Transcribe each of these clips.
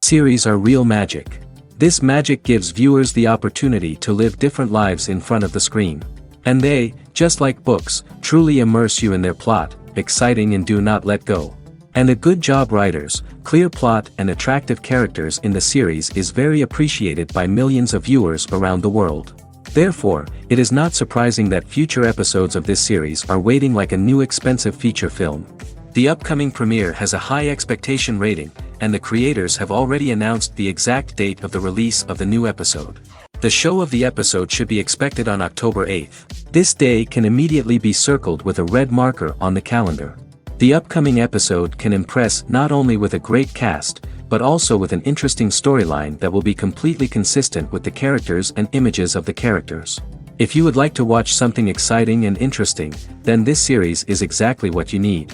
Series are real magic. This magic gives viewers the opportunity to live different lives in front of the screen. And they, just like books, truly immerse you in their plot, exciting and do not let go. And a good job writers, clear plot and attractive characters in the series is very appreciated by millions of viewers around the world. Therefore, it is not surprising that future episodes of this series are waiting like a new expensive feature film. The upcoming premiere has a high expectation rating, and the creators have already announced the exact date of the release of the new episode. The show of the episode should be expected on October 8th. This day can immediately be circled with a red marker on the calendar. The upcoming episode can impress not only with a great cast, but also with an interesting storyline that will be completely consistent with the characters and images of the characters. If you would like to watch something exciting and interesting, then this series is exactly what you need.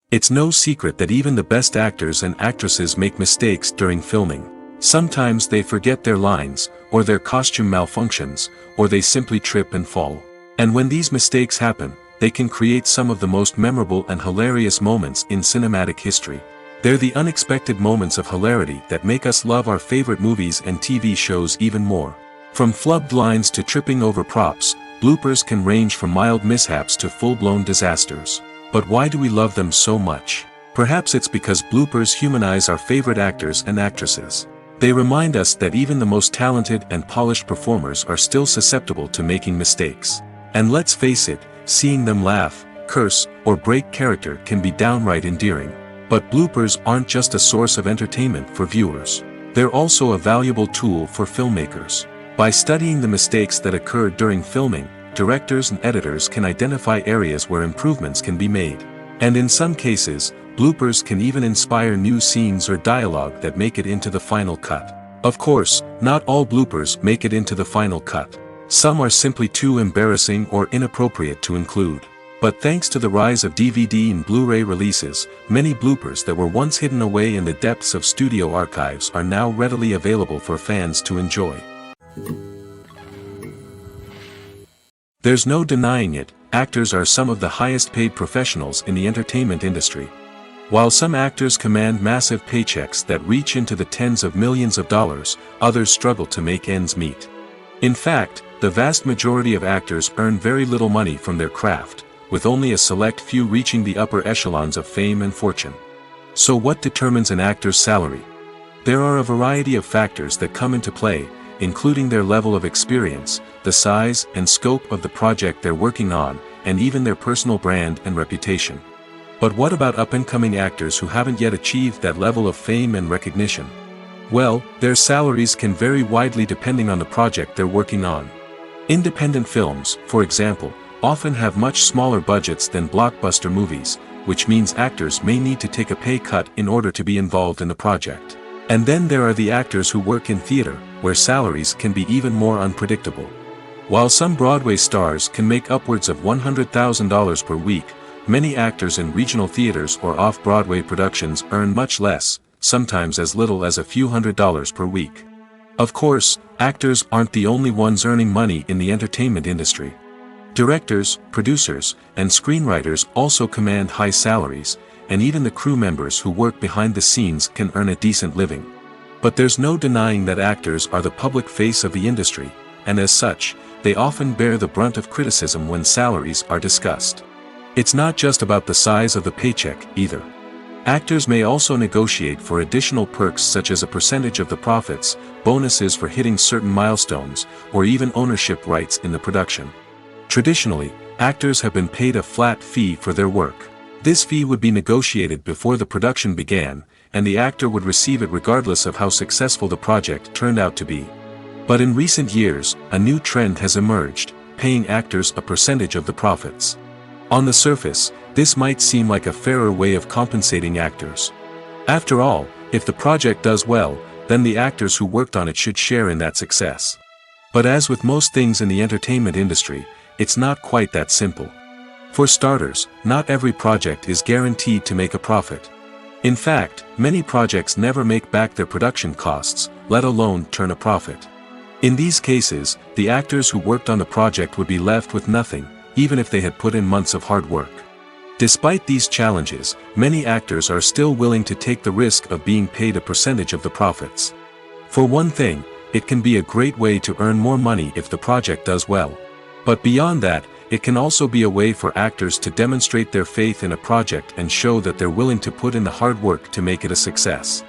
It's no secret that even the best actors and actresses make mistakes during filming. Sometimes they forget their lines, or their costume malfunctions, or they simply trip and fall. And when these mistakes happen, they can create some of the most memorable and hilarious moments in cinematic history. They're the unexpected moments of hilarity that make us love our favorite movies and TV shows even more. From flubbed lines to tripping over props, bloopers can range from mild mishaps to full-blown disasters. But why do we love them so much? Perhaps it's because bloopers humanize our favorite actors and actresses. They remind us that even the most talented and polished performers are still susceptible to making mistakes. And let's face it, seeing them laugh, curse, or break character can be downright endearing. But bloopers aren't just a source of entertainment for viewers. They're also a valuable tool for filmmakers. By studying the mistakes that occur during filming, directors and editors can identify areas where improvements can be made. And in some cases, bloopers can even inspire new scenes or dialogue that make it into the final cut. Of course, not all bloopers make it into the final cut. Some are simply too embarrassing or inappropriate to include. But thanks to the rise of DVD and Blu-ray releases, many bloopers that were once hidden away in the depths of studio archives are now readily available for fans to enjoy. There's no denying it, actors are some of the highest paid professionals in the entertainment industry. While some actors command massive paychecks that reach into the tens of millions of dollars, others struggle to make ends meet. In fact, the vast majority of actors earn very little money from their craft, with only a select few reaching the upper echelons of fame and fortune. So what determines an actor's salary? There are a variety of factors that come into play, including their level of experience, the size and scope of the project they're working on, and even their personal brand and reputation. But what about up-and-coming actors who haven't yet achieved that level of fame and recognition? Well, their salaries can vary widely depending on the project they're working on. Independent films, for example, often have much smaller budgets than blockbuster movies, which means actors may need to take a pay cut in order to be involved in the project. And then there are the actors who work in theater, where salaries can be even more unpredictable. While some Broadway stars can make upwards of $100,000 per week, many actors in regional theaters or off-Broadway productions earn much less, sometimes as little as a few $100s per week. Of course, actors aren't the only ones earning money in the entertainment industry. Directors, producers, and screenwriters also command high salaries, and even the crew members who work behind the scenes can earn a decent living. But there's no denying that actors are the public face of the industry, and as such, they often bear the brunt of criticism when salaries are discussed. It's not just about the size of the paycheck, either. Actors may also negotiate for additional perks such as a percentage of the profits, bonuses for hitting certain milestones, or even ownership rights in the production. Traditionally, actors have been paid a flat fee for their work. This fee would be negotiated before the production began, and the actor would receive it regardless of how successful the project turned out to be. But in recent years, a new trend has emerged, paying actors a percentage of the profits. On the surface, this might seem like a fairer way of compensating actors. After all, if the project does well, then the actors who worked on it should share in that success. But as with most things in the entertainment industry, it's not quite that simple. For starters, not every project is guaranteed to make a profit. In fact, many projects never make back their production costs, let alone turn a profit. In these cases, the actors who worked on the project would be left with nothing, even if they had put in months of hard work. Despite these challenges, many actors are still willing to take the risk of being paid a percentage of the profits. For one thing, it can be a great way to earn more money if the project does well. But beyond that, it can also be a way for actors to demonstrate their faith in a project and show that they're willing to put in the hard work to make it a success.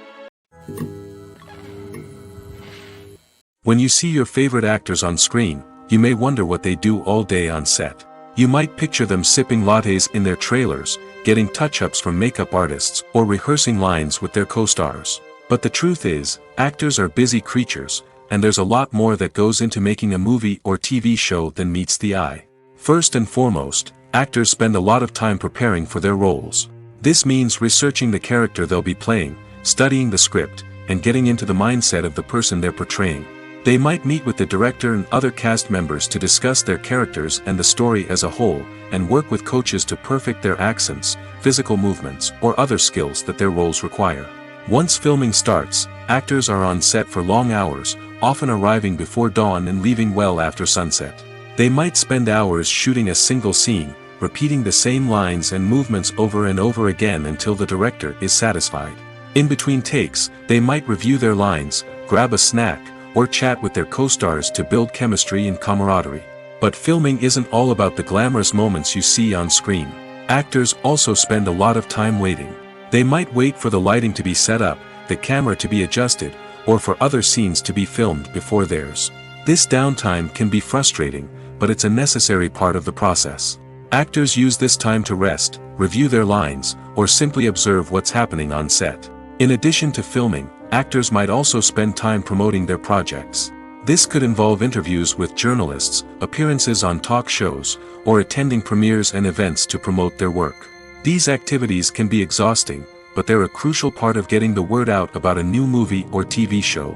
When you see your favorite actors on screen, you may wonder what they do all day on set. You might picture them sipping lattes in their trailers, getting touch-ups from makeup artists, or rehearsing lines with their co-stars. But the truth is, actors are busy creatures, and there's a lot more that goes into making a movie or TV show than meets the eye. First and foremost, actors spend a lot of time preparing for their roles. This means researching the character they'll be playing, studying the script, and getting into the mindset of the person they're portraying. They might meet with the director and other cast members to discuss their characters and the story as a whole, and work with coaches to perfect their accents, physical movements, or other skills that their roles require. Once filming starts, actors are on set for long hours, often arriving before dawn and leaving well after sunset. They might spend hours shooting a single scene, repeating the same lines and movements over and over again until the director is satisfied. In between takes, they might review their lines, grab a snack, or chat with their co-stars to build chemistry and camaraderie. But filming isn't all about the glamorous moments you see on screen. Actors also spend a lot of time waiting. They might wait for the lighting to be set up, the camera to be adjusted, or for other scenes to be filmed before theirs. This downtime can be frustrating, but it's a necessary part of the process. Actors use this time to rest, review their lines, or simply observe what's happening on set. In addition to filming, actors might also spend time promoting their projects. This could involve interviews with journalists, appearances on talk shows, or attending premieres and events to promote their work. These activities can be exhausting, but they're a crucial part of getting the word out about a new movie or TV show.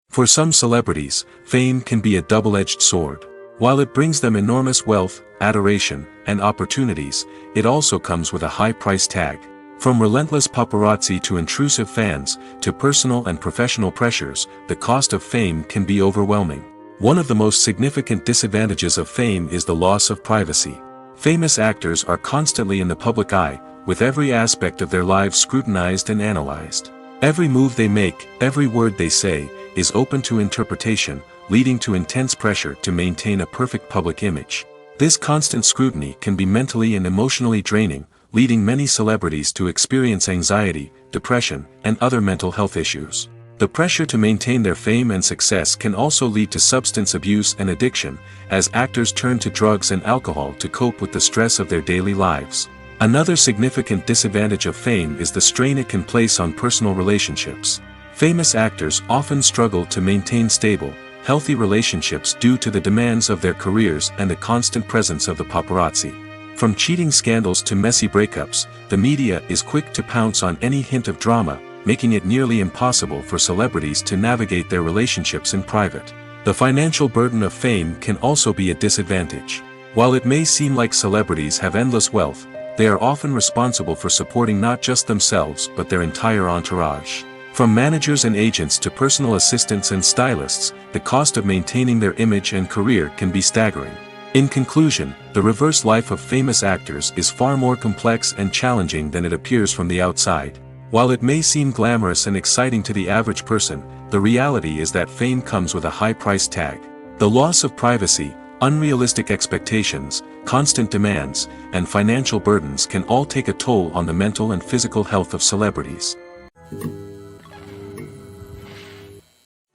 For some celebrities, fame can be a double-edged sword. While it brings them enormous wealth, adoration, and opportunities, it also comes with a high price tag. From relentless paparazzi to intrusive fans, to personal and professional pressures, the cost of fame can be overwhelming. One of the most significant disadvantages of fame is the loss of privacy. Famous actors are constantly in the public eye, with every aspect of their lives scrutinized and analyzed. Every move they make, every word they say, is open to interpretation, leading to intense pressure to maintain a perfect public image. This constant scrutiny can be mentally and emotionally draining, leading many celebrities to experience anxiety, depression, and other mental health issues. The pressure to maintain their fame and success can also lead to substance abuse and addiction, as actors turn to drugs and alcohol to cope with the stress of their daily lives. Another significant disadvantage of fame is the strain it can place on personal relationships. Famous actors often struggle to maintain stable, healthy relationships due to the demands of their careers and the constant presence of the paparazzi. From cheating scandals to messy breakups, the media is quick to pounce on any hint of drama, making it nearly impossible for celebrities to navigate their relationships in private. The financial burden of fame can also be a disadvantage. While it may seem like celebrities have endless wealth, they are often responsible for supporting not just themselves but their entire entourage. From managers and agents to personal assistants and stylists, the cost of maintaining their image and career can be staggering. In conclusion, the reverse life of famous actors is far more complex and challenging than it appears from the outside. While it may seem glamorous and exciting to the average person, the reality is that fame comes with a high price tag. The loss of privacy, unrealistic expectations, constant demands, and financial burdens can all take a toll on the mental and physical health of celebrities.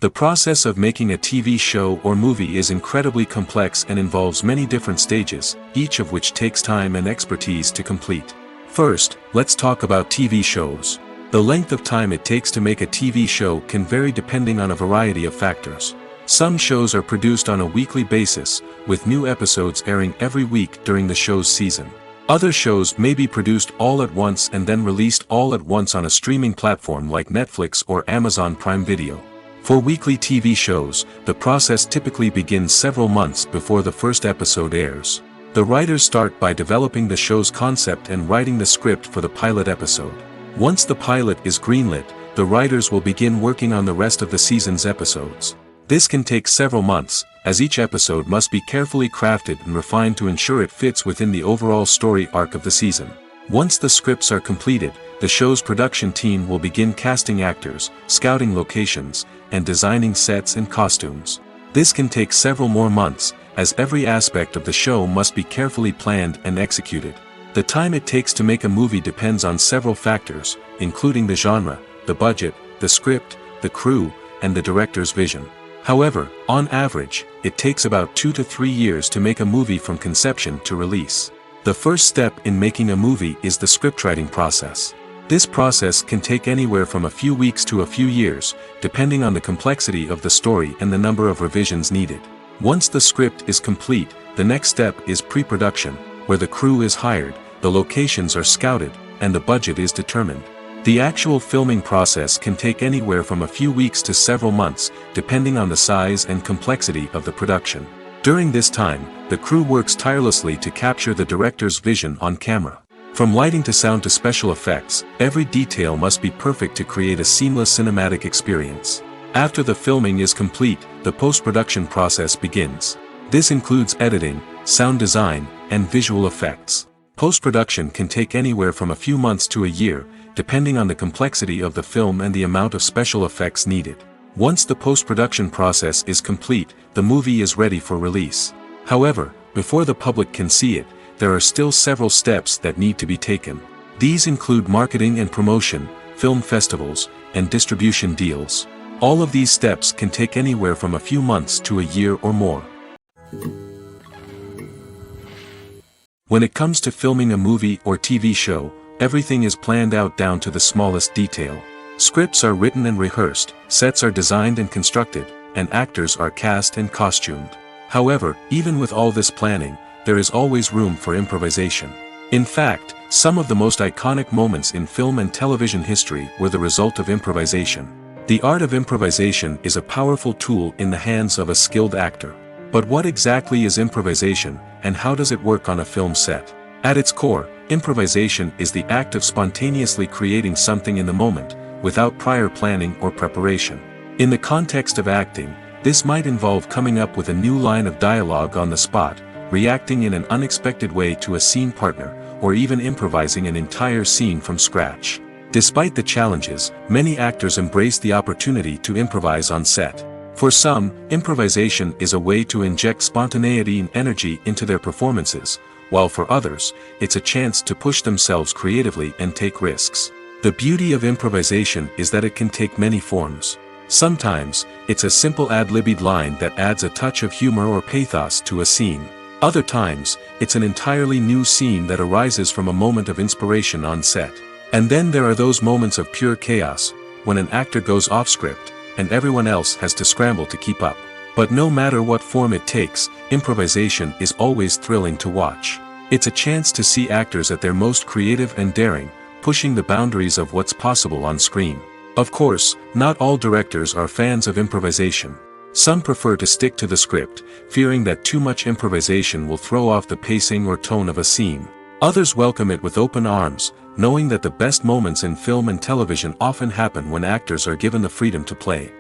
The process of making a TV show or movie is incredibly complex and involves many different stages, each of which takes time and expertise to complete. First, let's talk about TV shows. The length of time it takes to make a TV show can vary depending on a variety of factors. Some shows are produced on a weekly basis, with new episodes airing every week during the show's season. Other shows may be produced all at once and then released all at once on a streaming platform like Netflix or Amazon Prime Video. For weekly TV shows, the process typically begins several months before the first episode airs. The writers start by developing the show's concept and writing the script for the pilot episode. Once the pilot is greenlit, the writers will begin working on the rest of the season's episodes. This can take several months, as each episode must be carefully crafted and refined to ensure it fits within the overall story arc of the season. Once the scripts are completed, the show's production team will begin casting actors, scouting locations, and designing sets and costumes. This can take several more months, as every aspect of the show must be carefully planned and executed. The time it takes to make a movie depends on several factors, including the genre, the budget, the script, the crew, and the director's vision. However, on average, it takes about 2 to 3 years to make a movie from conception to release. The first step in making a movie is the scriptwriting process. This process can take anywhere from a few weeks to a few years, depending on the complexity of the story and the number of revisions needed. Once the script is complete, the next step is pre-production, where the crew is hired, the locations are scouted, and the budget is determined. The actual filming process can take anywhere from a few weeks to several months, depending on the size and complexity of the production. During this time, the crew works tirelessly to capture the director's vision on camera. From lighting to sound to special effects, every detail must be perfect to create a seamless cinematic experience. After the filming is complete, the post-production process begins. This includes editing, sound design, and visual effects. Post-production can take anywhere from a few months to a year, depending on the complexity of the film and the amount of special effects needed. Once the post-production process is complete, the movie is ready for release. However, before the public can see it, there are still several steps that need to be taken. These include marketing and promotion, film festivals, and distribution deals. All of these steps can take anywhere from a few months to a year or more. When it comes to filming a movie or TV show, everything is planned out down to the smallest detail. Scripts are written and rehearsed, sets are designed and constructed, and actors are cast and costumed. However, even with all this planning, there is always room for improvisation. In fact, some of the most iconic moments in film and television history were the result of improvisation. The art of improvisation is a powerful tool in the hands of a skilled actor. But what exactly is improvisation, and how does it work on a film set? At its core, improvisation is the act of spontaneously creating something in the moment, without prior planning or preparation. In the context of acting, this might involve coming up with a new line of dialogue on the spot, reacting in an unexpected way to a scene partner, or even improvising an entire scene from scratch. Despite the challenges, many actors embrace the opportunity to improvise on set. For some, improvisation is a way to inject spontaneity and energy into their performances, while for others, it's a chance to push themselves creatively and take risks. The beauty of improvisation is that it can take many forms. Sometimes, it's a simple ad-libbed line that adds a touch of humor or pathos to a scene. Other times, it's an entirely new scene that arises from a moment of inspiration on set. And then there are those moments of pure chaos, when an actor goes off script, and everyone else has to scramble to keep up. But no matter what form it takes, improvisation is always thrilling to watch. It's a chance to see actors at their most creative and daring, pushing the boundaries of what's possible on screen. Of course, not all directors are fans of improvisation. Some prefer to stick to the script, fearing that too much improvisation will throw off the pacing or tone of a scene. Others welcome it with open arms, knowing that the best moments in film and television often happen when actors are given the freedom to play.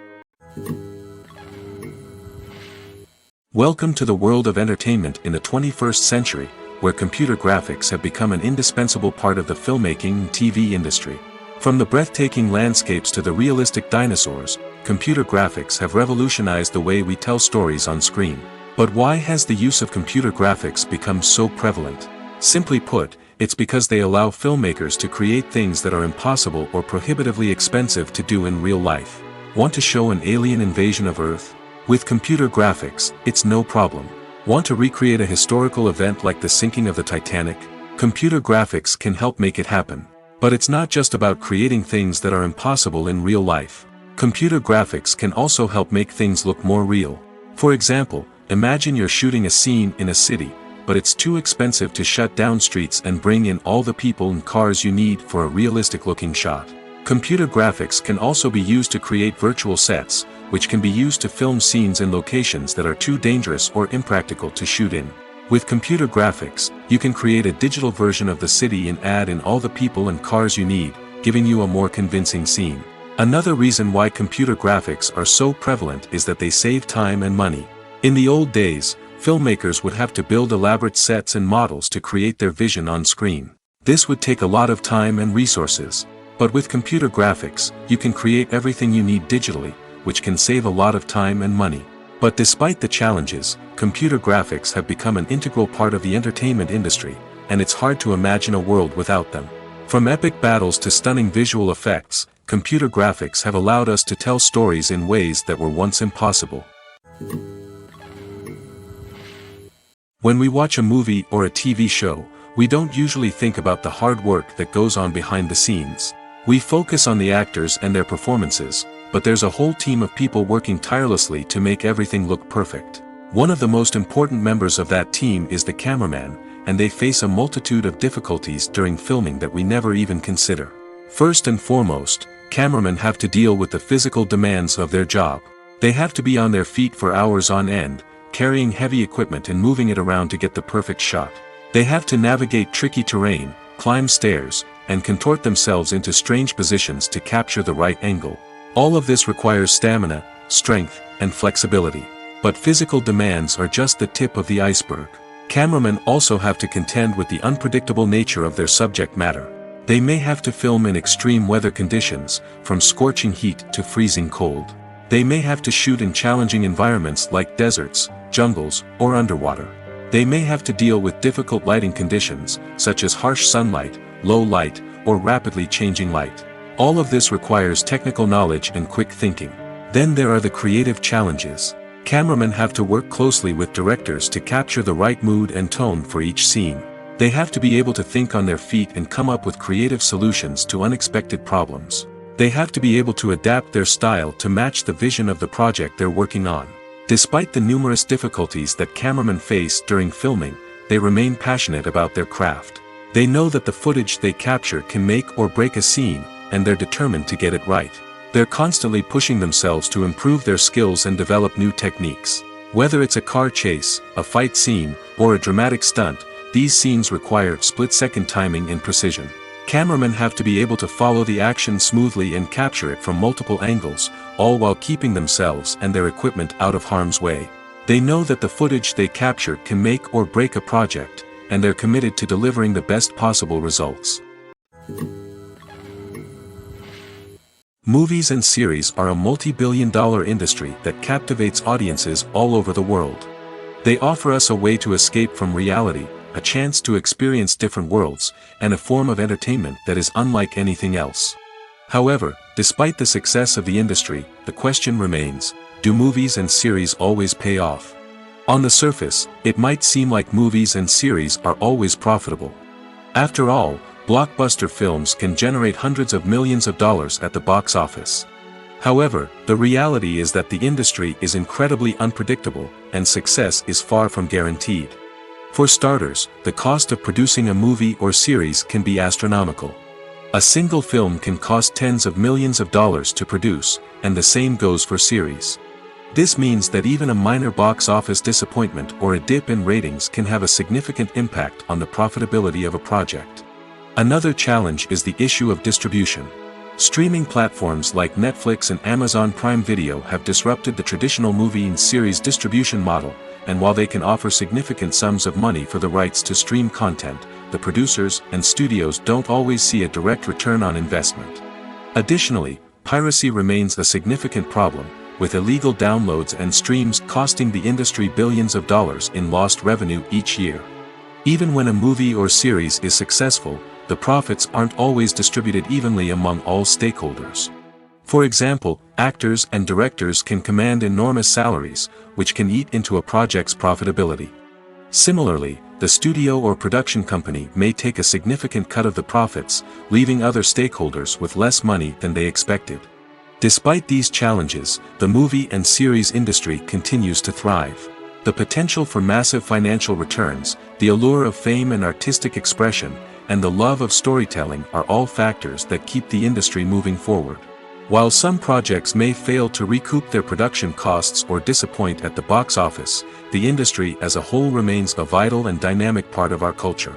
Welcome to the world of entertainment in the 21st century, where computer graphics have become an indispensable part of the filmmaking and TV industry. From the breathtaking landscapes to the realistic dinosaurs, computer graphics have revolutionized the way we tell stories on screen. But why has the use of computer graphics become so prevalent? Simply put, it's because they allow filmmakers to create things that are impossible or prohibitively expensive to do in real life. Want to show an alien invasion of Earth? With computer graphics, it's no problem. Want to recreate a historical event like the sinking of the Titanic? Computer graphics can help make it happen. But it's not just about creating things that are impossible in real life. Computer graphics can also help make things look more real. For example, imagine you're shooting a scene in a city, but it's too expensive to shut down streets and bring in all the people and cars you need for a realistic-looking shot. Computer graphics can also be used to create virtual sets, which can be used to film scenes in locations that are too dangerous or impractical to shoot in. With computer graphics, you can create a digital version of the city and add in all the people and cars you need, giving you a more convincing scene. Another reason why computer graphics are so prevalent is that they save time and money. In the old days, filmmakers would have to build elaborate sets and models to create their vision on screen. This would take a lot of time and resources. But with computer graphics, you can create everything you need digitally, which can save a lot of time and money. But despite the challenges, computer graphics have become an integral part of the entertainment industry, and it's hard to imagine a world without them. From epic battles to stunning visual effects, computer graphics have allowed us to tell stories in ways that were once impossible. When we watch a movie or a TV show, we don't usually think about the hard work that goes on behind the scenes. We focus on the actors and their performances, but there's a whole team of people working tirelessly to make everything look perfect. One of the most important members of that team is the cameraman, and they face a multitude of difficulties during filming that we never even consider. First and foremost, cameramen have to deal with the physical demands of their job. They have to be on their feet for hours on end, carrying heavy equipment and moving it around to get the perfect shot. They have to navigate tricky terrain, climb stairs, and contort themselves into strange positions to capture the right angle. All of this requires stamina, strength, and flexibility. But physical demands are just the tip of the iceberg. Cameramen also have to contend with the unpredictable nature of their subject matter. They may have to film in extreme weather conditions, from scorching heat to freezing cold. They may have to shoot in challenging environments like deserts, jungles, or underwater. They may have to deal with difficult lighting conditions, such as harsh sunlight, low light, or rapidly changing light. All of this requires technical knowledge and quick thinking. Then there are the creative challenges. Cameramen have to work closely with directors to capture the right mood and tone for each scene. They have to be able to think on their feet and come up with creative solutions to unexpected problems. They have to be able to adapt their style to match the vision of the project they're working on. Despite the numerous difficulties that cameramen face during filming, they remain passionate about their craft. They know that the footage they capture can make or break a scene, and they're determined to get it right. They're constantly pushing themselves to improve their skills and develop new techniques. Whether it's a car chase, a fight scene, or a dramatic stunt, these scenes require split-second timing and precision. Cameramen have to be able to follow the action smoothly and capture it from multiple angles, all while keeping themselves and their equipment out of harm's way. They know that the footage they capture can make or break a project, and they're committed to delivering the best possible results. Movies and series are a multi-billion-dollar industry that captivates audiences all over the world. They offer us a way to escape from reality, a chance to experience different worlds, and a form of entertainment that is unlike anything else. However, despite the success of the industry, the question remains, do movies and series always pay off? On the surface, it might seem like movies and series are always profitable. After all, blockbuster films can generate hundreds of millions of dollars at the box office. However, the reality is that the industry is incredibly unpredictable, and success is far from guaranteed. For starters, the cost of producing a movie or series can be astronomical. A single film can cost tens of millions of dollars to produce, and the same goes for series. This means that even a minor box office disappointment or a dip in ratings can have a significant impact on the profitability of a project. Another challenge is the issue of distribution. Streaming platforms like Netflix and Amazon Prime Video have disrupted the traditional movie and series distribution model, and while they can offer significant sums of money for the rights to stream content, the producers and studios don't always see a direct return on investment. Additionally, piracy remains a significant problem, with illegal downloads and streams costing the industry billions of dollars in lost revenue each year. Even when a movie or series is successful, the profits aren't always distributed evenly among all stakeholders. For example, actors and directors can command enormous salaries, which can eat into a project's profitability. Similarly, the studio or production company may take a significant cut of the profits, leaving other stakeholders with less money than they expected. Despite these challenges, the movie and series industry continues to thrive. The potential for massive financial returns, the allure of fame and artistic expression, and the love of storytelling are all factors that keep the industry moving forward. While some projects may fail to recoup their production costs or disappoint at the box office, the industry as a whole remains a vital and dynamic part of our culture.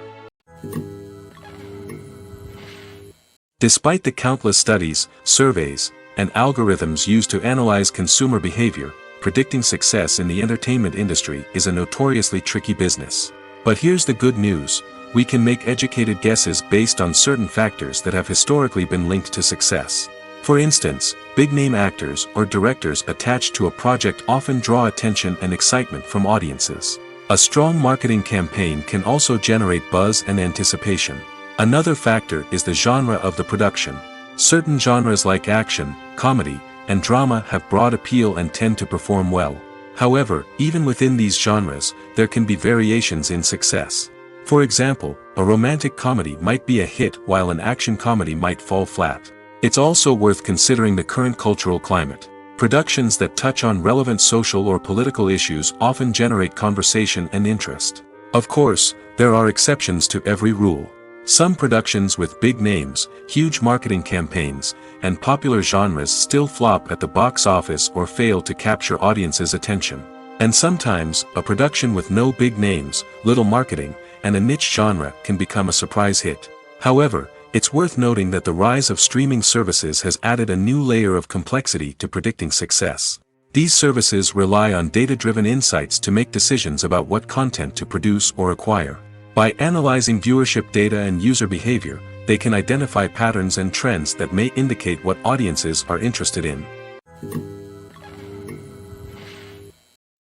Despite the countless studies, surveys, and algorithms used to analyze consumer behavior, predicting success in the entertainment industry is a notoriously tricky business. But here's the good news: we can make educated guesses based on certain factors that have historically been linked to success. For instance, big-name actors or directors attached to a project often draw attention and excitement from audiences. A strong marketing campaign can also generate buzz and anticipation. Another factor is the genre of the production. Certain genres like action, comedy, and drama have broad appeal and tend to perform well. However, even within these genres, there can be variations in success. For example, a romantic comedy might be a hit while an action comedy might fall flat. It's also worth considering the current cultural climate. Productions that touch on relevant social or political issues often generate conversation and interest. Of course, there are exceptions to every rule. Some productions with big names, huge marketing campaigns, and popular genres still flop at the box office or fail to capture audiences' attention. And sometimes, a production with no big names, little marketing, and a niche genre can become a surprise hit. However, it's worth noting that the rise of streaming services has added a new layer of complexity to predicting success. These services rely on data-driven insights to make decisions about what content to produce or acquire. By analyzing viewership data and user behavior, they can identify patterns and trends that may indicate what audiences are interested in.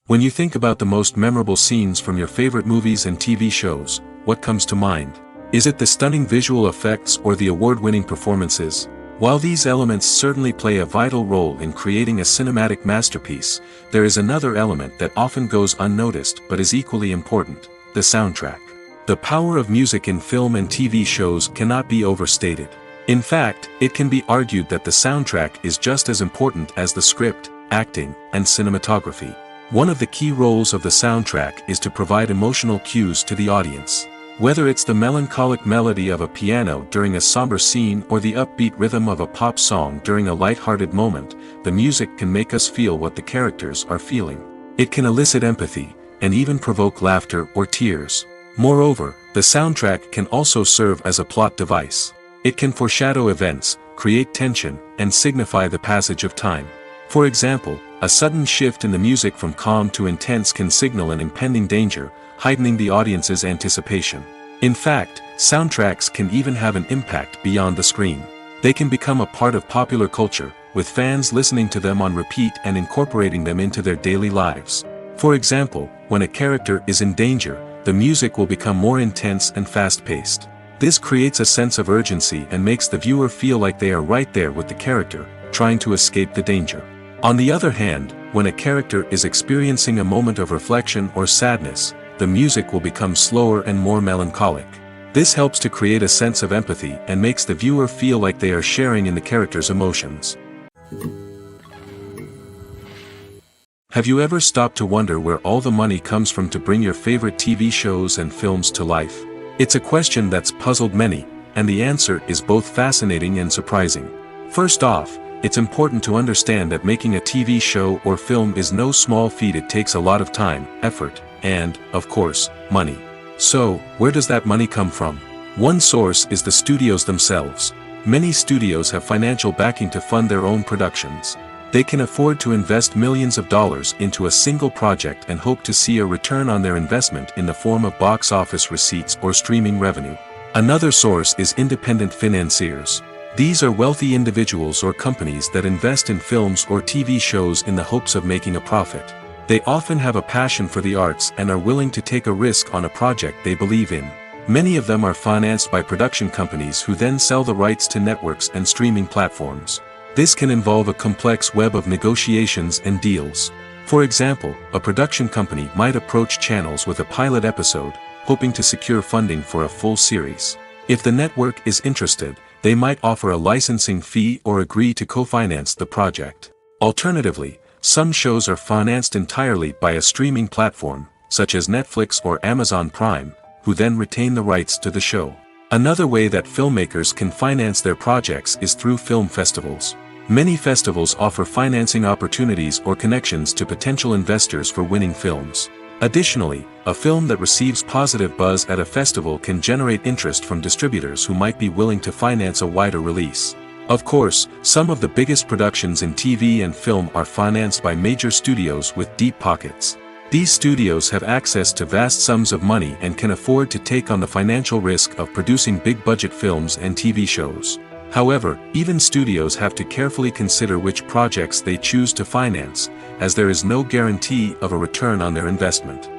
When you think about the most memorable scenes from your favorite movies and TV shows, what comes to mind? Is it the stunning visual effects or the award-winning performances? While these elements certainly play a vital role in creating a cinematic masterpiece, there is another element that often goes unnoticed but is equally important: the soundtrack. The power of music in film and TV shows cannot be overstated. In fact, it can be argued that the soundtrack is just as important as the script, acting, and cinematography. One of the key roles of the soundtrack is to provide emotional cues to the audience. Whether it's the melancholic melody of a piano during a somber scene or the upbeat rhythm of a pop song during a light-hearted moment, the music can make us feel what the characters are feeling. It can elicit empathy, and even provoke laughter or tears. Moreover, the soundtrack can also serve as a plot device. It can foreshadow events, create tension, and signify the passage of time. For example, a sudden shift in the music from calm to intense can signal an impending danger, heightening the audience's anticipation. In fact, soundtracks can even have an impact beyond the screen. They can become a part of popular culture, with fans listening to them on repeat and incorporating them into their daily lives. For example, when a character is in danger, the music will become more intense and fast-paced. This creates a sense of urgency and makes the viewer feel like they are right there with the character, trying to escape the danger. On the other hand, when a character is experiencing a moment of reflection or sadness, the music will become slower and more melancholic. This helps to create a sense of empathy and makes the viewer feel like they are sharing in the character's emotions. Have you ever stopped to wonder where all the money comes from to bring your favorite TV shows and films to life? It's a question that's puzzled many, and the answer is both fascinating and surprising. First off, it's important to understand that making a TV show or film is no small feat. It takes a lot of time, effort, and, of course, money. So, where does that money come from? One source is the studios themselves. Many studios have financial backing to fund their own productions. They can afford to invest millions of dollars into a single project and hope to see a return on their investment in the form of box office receipts or streaming revenue. Another source is independent financiers. These are wealthy individuals or companies that invest in films or TV shows in the hopes of making a profit. They often have a passion for the arts and are willing to take a risk on a project they believe in. Many of them are financed by production companies who then sell the rights to networks and streaming platforms. This can involve a complex web of negotiations and deals. For example, a production company might approach channels with a pilot episode, hoping to secure funding for a full series. If the network is interested, they might offer a licensing fee or agree to co-finance the project. Alternatively, some shows are financed entirely by a streaming platform, such as Netflix or Amazon Prime, who then retain the rights to the show. Another way that filmmakers can finance their projects is through film festivals. Many festivals offer financing opportunities or connections to potential investors for winning films. Additionally, a film that receives positive buzz at a festival can generate interest from distributors who might be willing to finance a wider release. Of course, some of the biggest productions in TV and film are financed by major studios with deep pockets. These studios have access to vast sums of money and can afford to take on the financial risk of producing big-budget films and TV shows. However, even studios have to carefully consider which projects they choose to finance, as there is no guarantee of a return on their investment.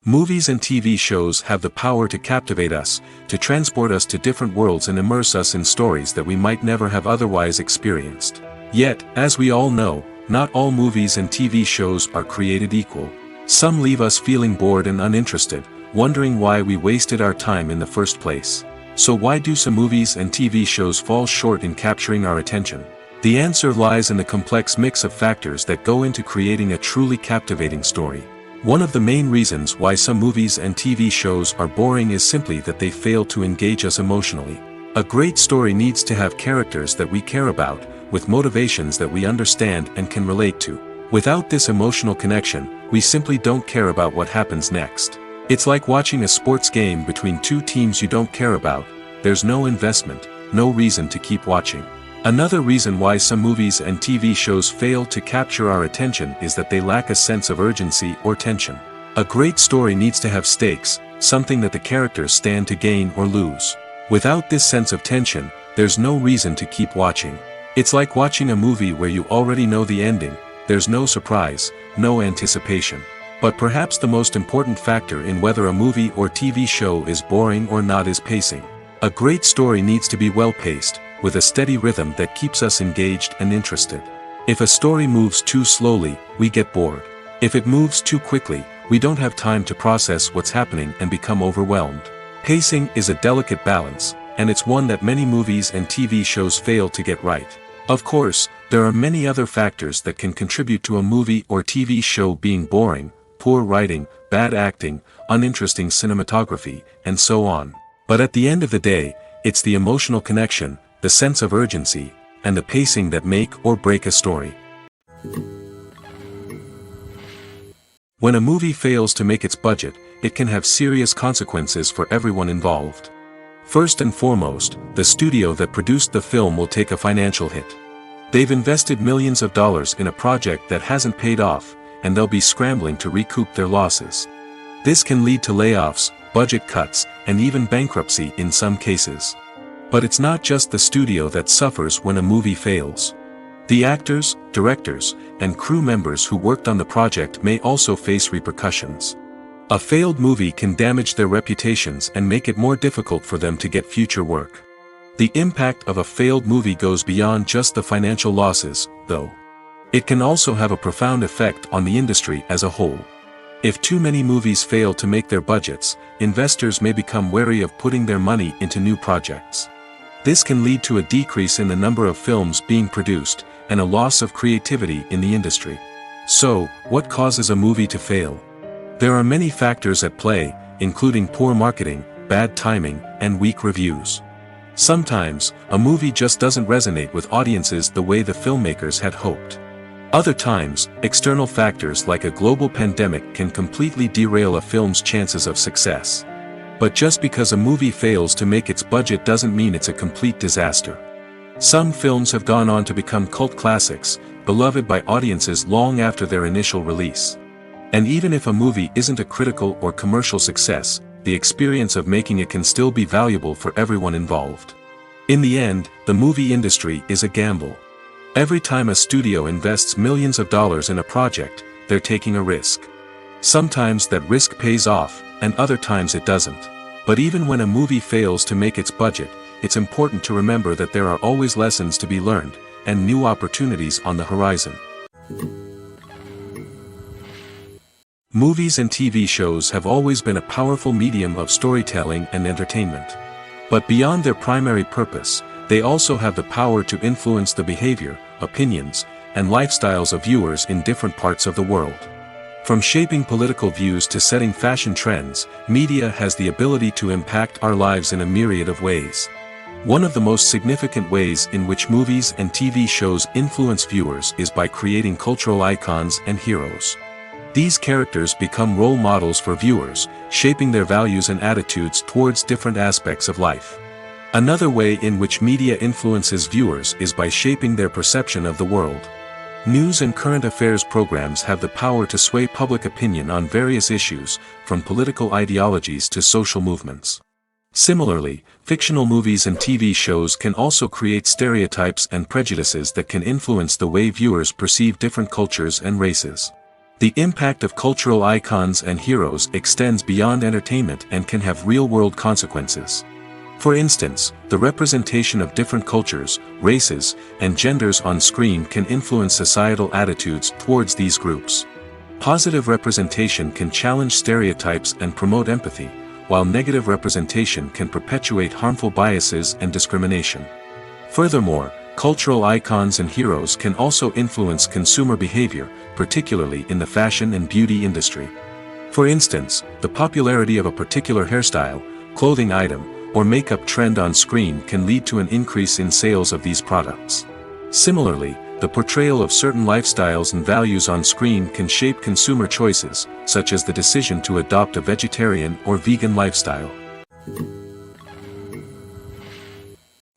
Movies and TV shows have the power to captivate us, to transport us to different worlds and immerse us in stories that we might never have otherwise experienced. Yet, as we all know, not all movies and TV shows are created equal. Some leave us feeling bored and uninterested, wondering why we wasted our time in the first place. So why do some movies and TV shows fall short in capturing our attention? The answer lies in the complex mix of factors that go into creating a truly captivating story. One of the main reasons why some movies and TV shows are boring is simply that they fail to engage us emotionally. A great story needs to have characters that we care about, with motivations that we understand and can relate to. Without this emotional connection, we simply don't care about what happens next. It's like watching a sports game between two teams you don't care about. There's no investment, no reason to keep watching. Another reason why some movies and TV shows fail to capture our attention is that they lack a sense of urgency or tension. A great story needs to have stakes, something that the characters stand to gain or lose. Without this sense of tension, there's no reason to keep watching. It's like watching a movie where you already know the ending. There's no surprise, no anticipation. But perhaps the most important factor in whether a movie or TV show is boring or not is pacing. A great story needs to be well-paced, with a steady rhythm that keeps us engaged and interested. If a story moves too slowly, we get bored. If it moves too quickly, we don't have time to process what's happening and become overwhelmed. Pacing is a delicate balance, and it's one that many movies and TV shows fail to get right. Of course, there are many other factors that can contribute to a movie or TV show being boring: poor writing, bad acting, uninteresting cinematography, and so on. But at the end of the day, it's the emotional connection, the sense of urgency, and the pacing that make or break a story. When a movie fails to make its budget, it can have serious consequences for everyone involved. First and foremost, the studio that produced the film will take a financial hit. They've invested millions of dollars in a project that hasn't paid off, and they'll be scrambling to recoup their losses. This can lead to layoffs, budget cuts, and even bankruptcy in some cases. But it's not just the studio that suffers when a movie fails. The actors, directors, and crew members who worked on the project may also face repercussions. A failed movie can damage their reputations and make it more difficult for them to get future work. The impact of a failed movie goes beyond just the financial losses, though. It can also have a profound effect on the industry as a whole. If too many movies fail to make their budgets, investors may become wary of putting their money into new projects. This can lead to a decrease in the number of films being produced, and a loss of creativity in the industry. So, what causes a movie to fail? There are many factors at play, including poor marketing, bad timing, and weak reviews. Sometimes, a movie just doesn't resonate with audiences the way the filmmakers had hoped. Other times, external factors like a global pandemic can completely derail a film's chances of success. But just because a movie fails to make its budget doesn't mean it's a complete disaster. Some films have gone on to become cult classics, beloved by audiences long after their initial release. And even if a movie isn't a critical or commercial success, the experience of making it can still be valuable for everyone involved. In the end, the movie industry is a gamble. Every time a studio invests millions of dollars in a project, they're taking a risk. Sometimes that risk pays off, and other times it doesn't. But even when a movie fails to make its budget, it's important to remember that there are always lessons to be learned, and new opportunities on the horizon. Movies and TV shows have always been a powerful medium of storytelling and entertainment. But beyond their primary purpose, they also have the power to influence the behavior, opinions, and lifestyles of viewers in different parts of the world. From shaping political views to setting fashion trends, media has the ability to impact our lives in a myriad of ways. One of the most significant ways in which movies and TV shows influence viewers is by creating cultural icons and heroes. These characters become role models for viewers, shaping their values and attitudes towards different aspects of life. Another way in which media influences viewers is by shaping their perception of the world. News and current affairs programs have the power to sway public opinion on various issues, from political ideologies to social movements. Similarly, fictional movies and TV shows can also create stereotypes and prejudices that can influence the way viewers perceive different cultures and races. The impact of cultural icons and heroes extends beyond entertainment and can have real-world consequences. For instance, the representation of different cultures, races, and genders on screen can influence societal attitudes towards these groups. Positive representation can challenge stereotypes and promote empathy, while negative representation can perpetuate harmful biases and discrimination. Furthermore, cultural icons and heroes can also influence consumer behavior, particularly in the fashion and beauty industry. For instance, the popularity of a particular hairstyle, clothing item, or makeup trend on screen can lead to an increase in sales of these products. Similarly, the portrayal of certain lifestyles and values on screen can shape consumer choices, such as the decision to adopt a vegetarian or vegan lifestyle.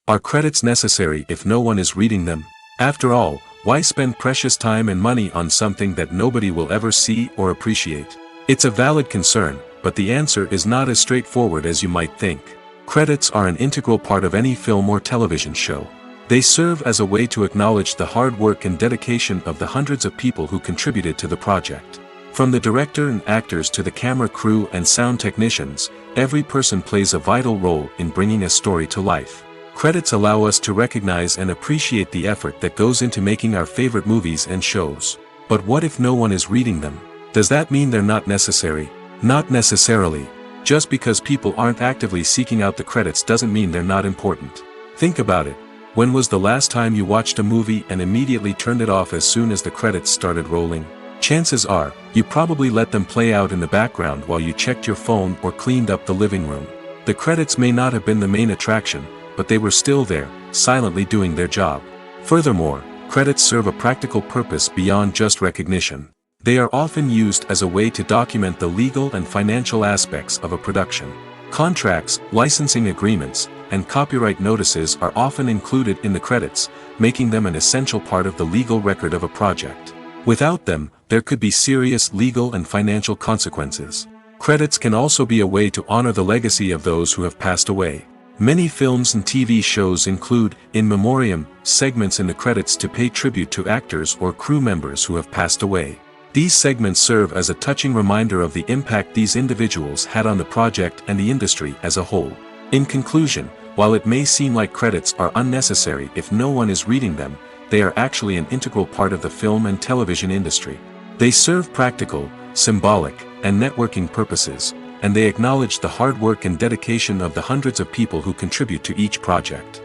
Are credits necessary if no one is reading them? After all, why spend precious time and money on something that nobody will ever see or appreciate? It's a valid concern, but the answer is not as straightforward as you might think. Credits are an integral part of any film or television show. They serve as a way to acknowledge the hard work and dedication of the hundreds of people who contributed to the project. From the director and actors to the camera crew and sound technicians, every person plays a vital role in bringing a story to life. Credits allow us to recognize and appreciate the effort that goes into making our favorite movies and shows. But what if no one is reading them? Does that mean they're not necessary? Not necessarily. Just because people aren't actively seeking out the credits doesn't mean they're not important. Think about it. When was the last time you watched a movie and immediately turned it off as soon as the credits started rolling? Chances are, you probably let them play out in the background while you checked your phone or cleaned up the living room. The credits may not have been the main attraction, but they were still there, silently doing their job. Furthermore, credits serve a practical purpose beyond just recognition. They are often used as a way to document the legal and financial aspects of a production. Contracts, licensing agreements, and copyright notices are often included in the credits, making them an essential part of the legal record of a project. Without them, there could be serious legal and financial consequences. Credits can also be a way to honor the legacy of those who have passed away. Many films and TV shows include, in memoriam, segments in the credits to pay tribute to actors or crew members who have passed away. These segments serve as a touching reminder of the impact these individuals had on the project and the industry as a whole. In conclusion, while it may seem like credits are unnecessary if no one is reading them, they are actually an integral part of the film and television industry. They serve practical, symbolic, and networking purposes, and they acknowledge the hard work and dedication of the hundreds of people who contribute to each project.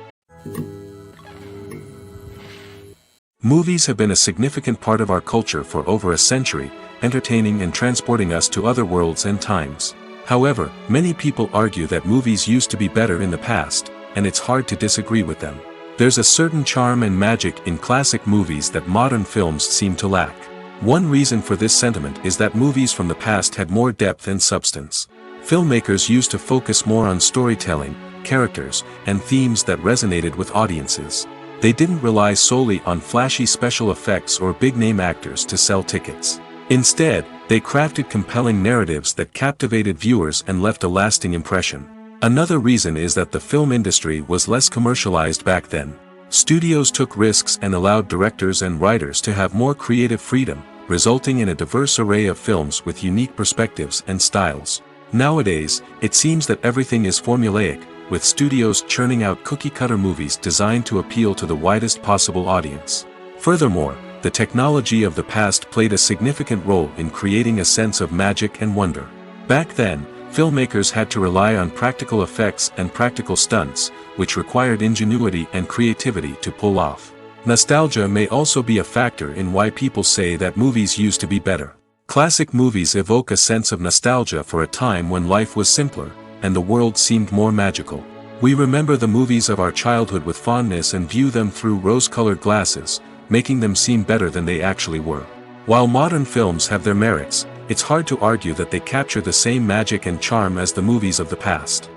Movies have been a significant part of our culture for over a century, entertaining and transporting us to other worlds and times. However, many people argue that movies used to be better in the past, and it's hard to disagree with them. There's a certain charm and magic in classic movies that modern films seem to lack. One reason for this sentiment is that movies from the past had more depth and substance. Filmmakers used to focus more on storytelling, characters, and themes that resonated with audiences. They didn't rely solely on flashy special effects or big-name actors to sell tickets. Instead, They crafted compelling narratives that captivated viewers and left a lasting impression. Another reason is that the film industry was less commercialized back then. Studios took risks and allowed directors and writers to have more creative freedom, resulting in a diverse array of films with unique perspectives and styles. Nowadays, it seems that everything is formulaic, with studios churning out cookie-cutter movies designed to appeal to the widest possible audience. Furthermore, the technology of the past played a significant role in creating a sense of magic and wonder. Back then, filmmakers had to rely on practical effects and practical stunts, which required ingenuity and creativity to pull off. Nostalgia may also be a factor in why people say that movies used to be better. Classic movies evoke a sense of nostalgia for a time when life was simpler, and the world seemed more magical. We remember the movies of our childhood with fondness and view them through rose-colored glasses, making them seem better than they actually were. While modern films have their merits, it's hard to argue that they capture the same magic and charm as the movies of the past.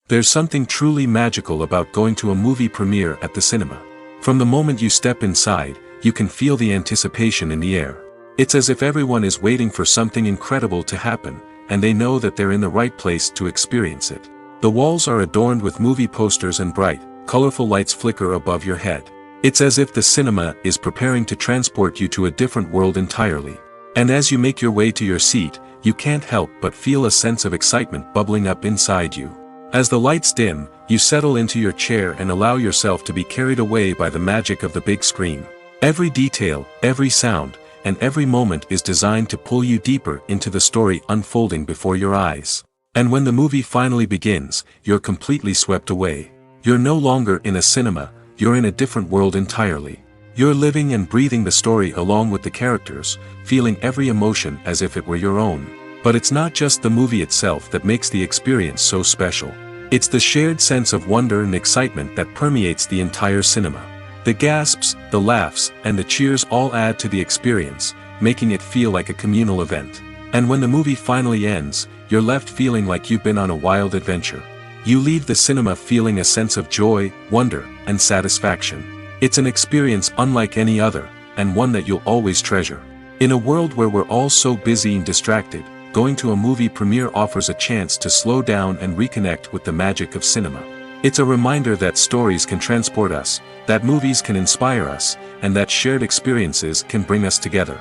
There's something truly magical about going to a movie premiere at the cinema. From the moment you step inside, you can feel the anticipation in the air. It's as if everyone is waiting for something incredible to happen, and they know that they're in the right place to experience it. The walls are adorned with movie posters and bright, colorful lights flicker above your head. It's as if the cinema is preparing to transport you to a different world entirely. And as you make your way to your seat, you can't help but feel a sense of excitement bubbling up inside you. As the lights dim, you settle into your chair and allow yourself to be carried away by the magic of the big screen. Every detail, every sound, and every moment is designed to pull you deeper into the story unfolding before your eyes. And when the movie finally begins, you're completely swept away. You're no longer in a cinema, you're in a different world entirely. You're living and breathing the story along with the characters, feeling every emotion as if it were your own. But it's not just the movie itself that makes the experience so special. It's the shared sense of wonder and excitement that permeates the entire cinema. The gasps, the laughs, and the cheers all add to the experience, making it feel like a communal event. And when the movie finally ends, you're left feeling like you've been on a wild adventure. You leave the cinema feeling a sense of joy, wonder, and satisfaction. It's an experience unlike any other, and one that you'll always treasure. In a world where we're all so busy and distracted, going to a movie premiere offers a chance to slow down and reconnect with the magic of cinema. It's a reminder that stories can transport us, that movies can inspire us, and that shared experiences can bring us together.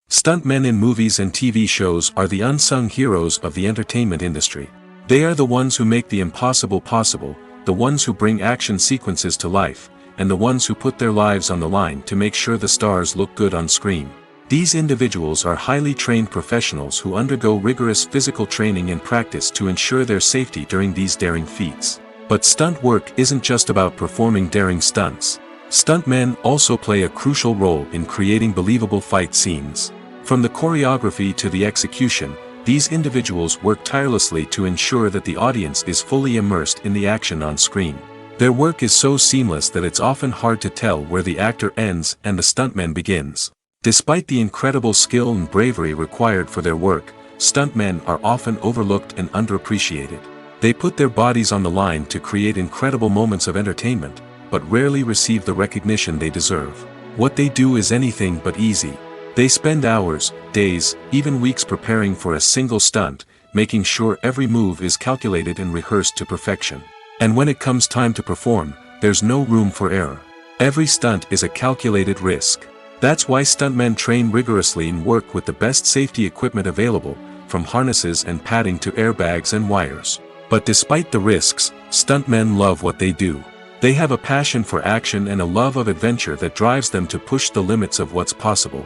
Stuntmen in movies and TV shows are the unsung heroes of the entertainment industry. They are the ones who make the impossible possible, the ones who bring action sequences to life, and the ones who put their lives on the line to make sure the stars look good on screen. These individuals are highly trained professionals who undergo rigorous physical training and practice to ensure their safety during these daring feats. But stunt work isn't just about performing daring stunts. Stuntmen also play a crucial role in creating believable fight scenes. From the choreography to the execution, these individuals work tirelessly to ensure that the audience is fully immersed in the action on screen. Their work is so seamless that it's often hard to tell where the actor ends and the stuntman begins. Despite the incredible skill and bravery required for their work, stuntmen are often overlooked and underappreciated. They put their bodies on the line to create incredible moments of entertainment, but rarely receive the recognition they deserve. What they do is anything but easy. They spend hours, days, even weeks preparing for a single stunt, making sure every move is calculated and rehearsed to perfection. And when it comes time to perform, there's no room for error. Every stunt is a calculated risk. That's why stuntmen train rigorously and work with the best safety equipment available, from harnesses and padding to airbags and wires. But despite the risks, stuntmen love what they do. They have a passion for action and a love of adventure that drives them to push the limits of what's possible.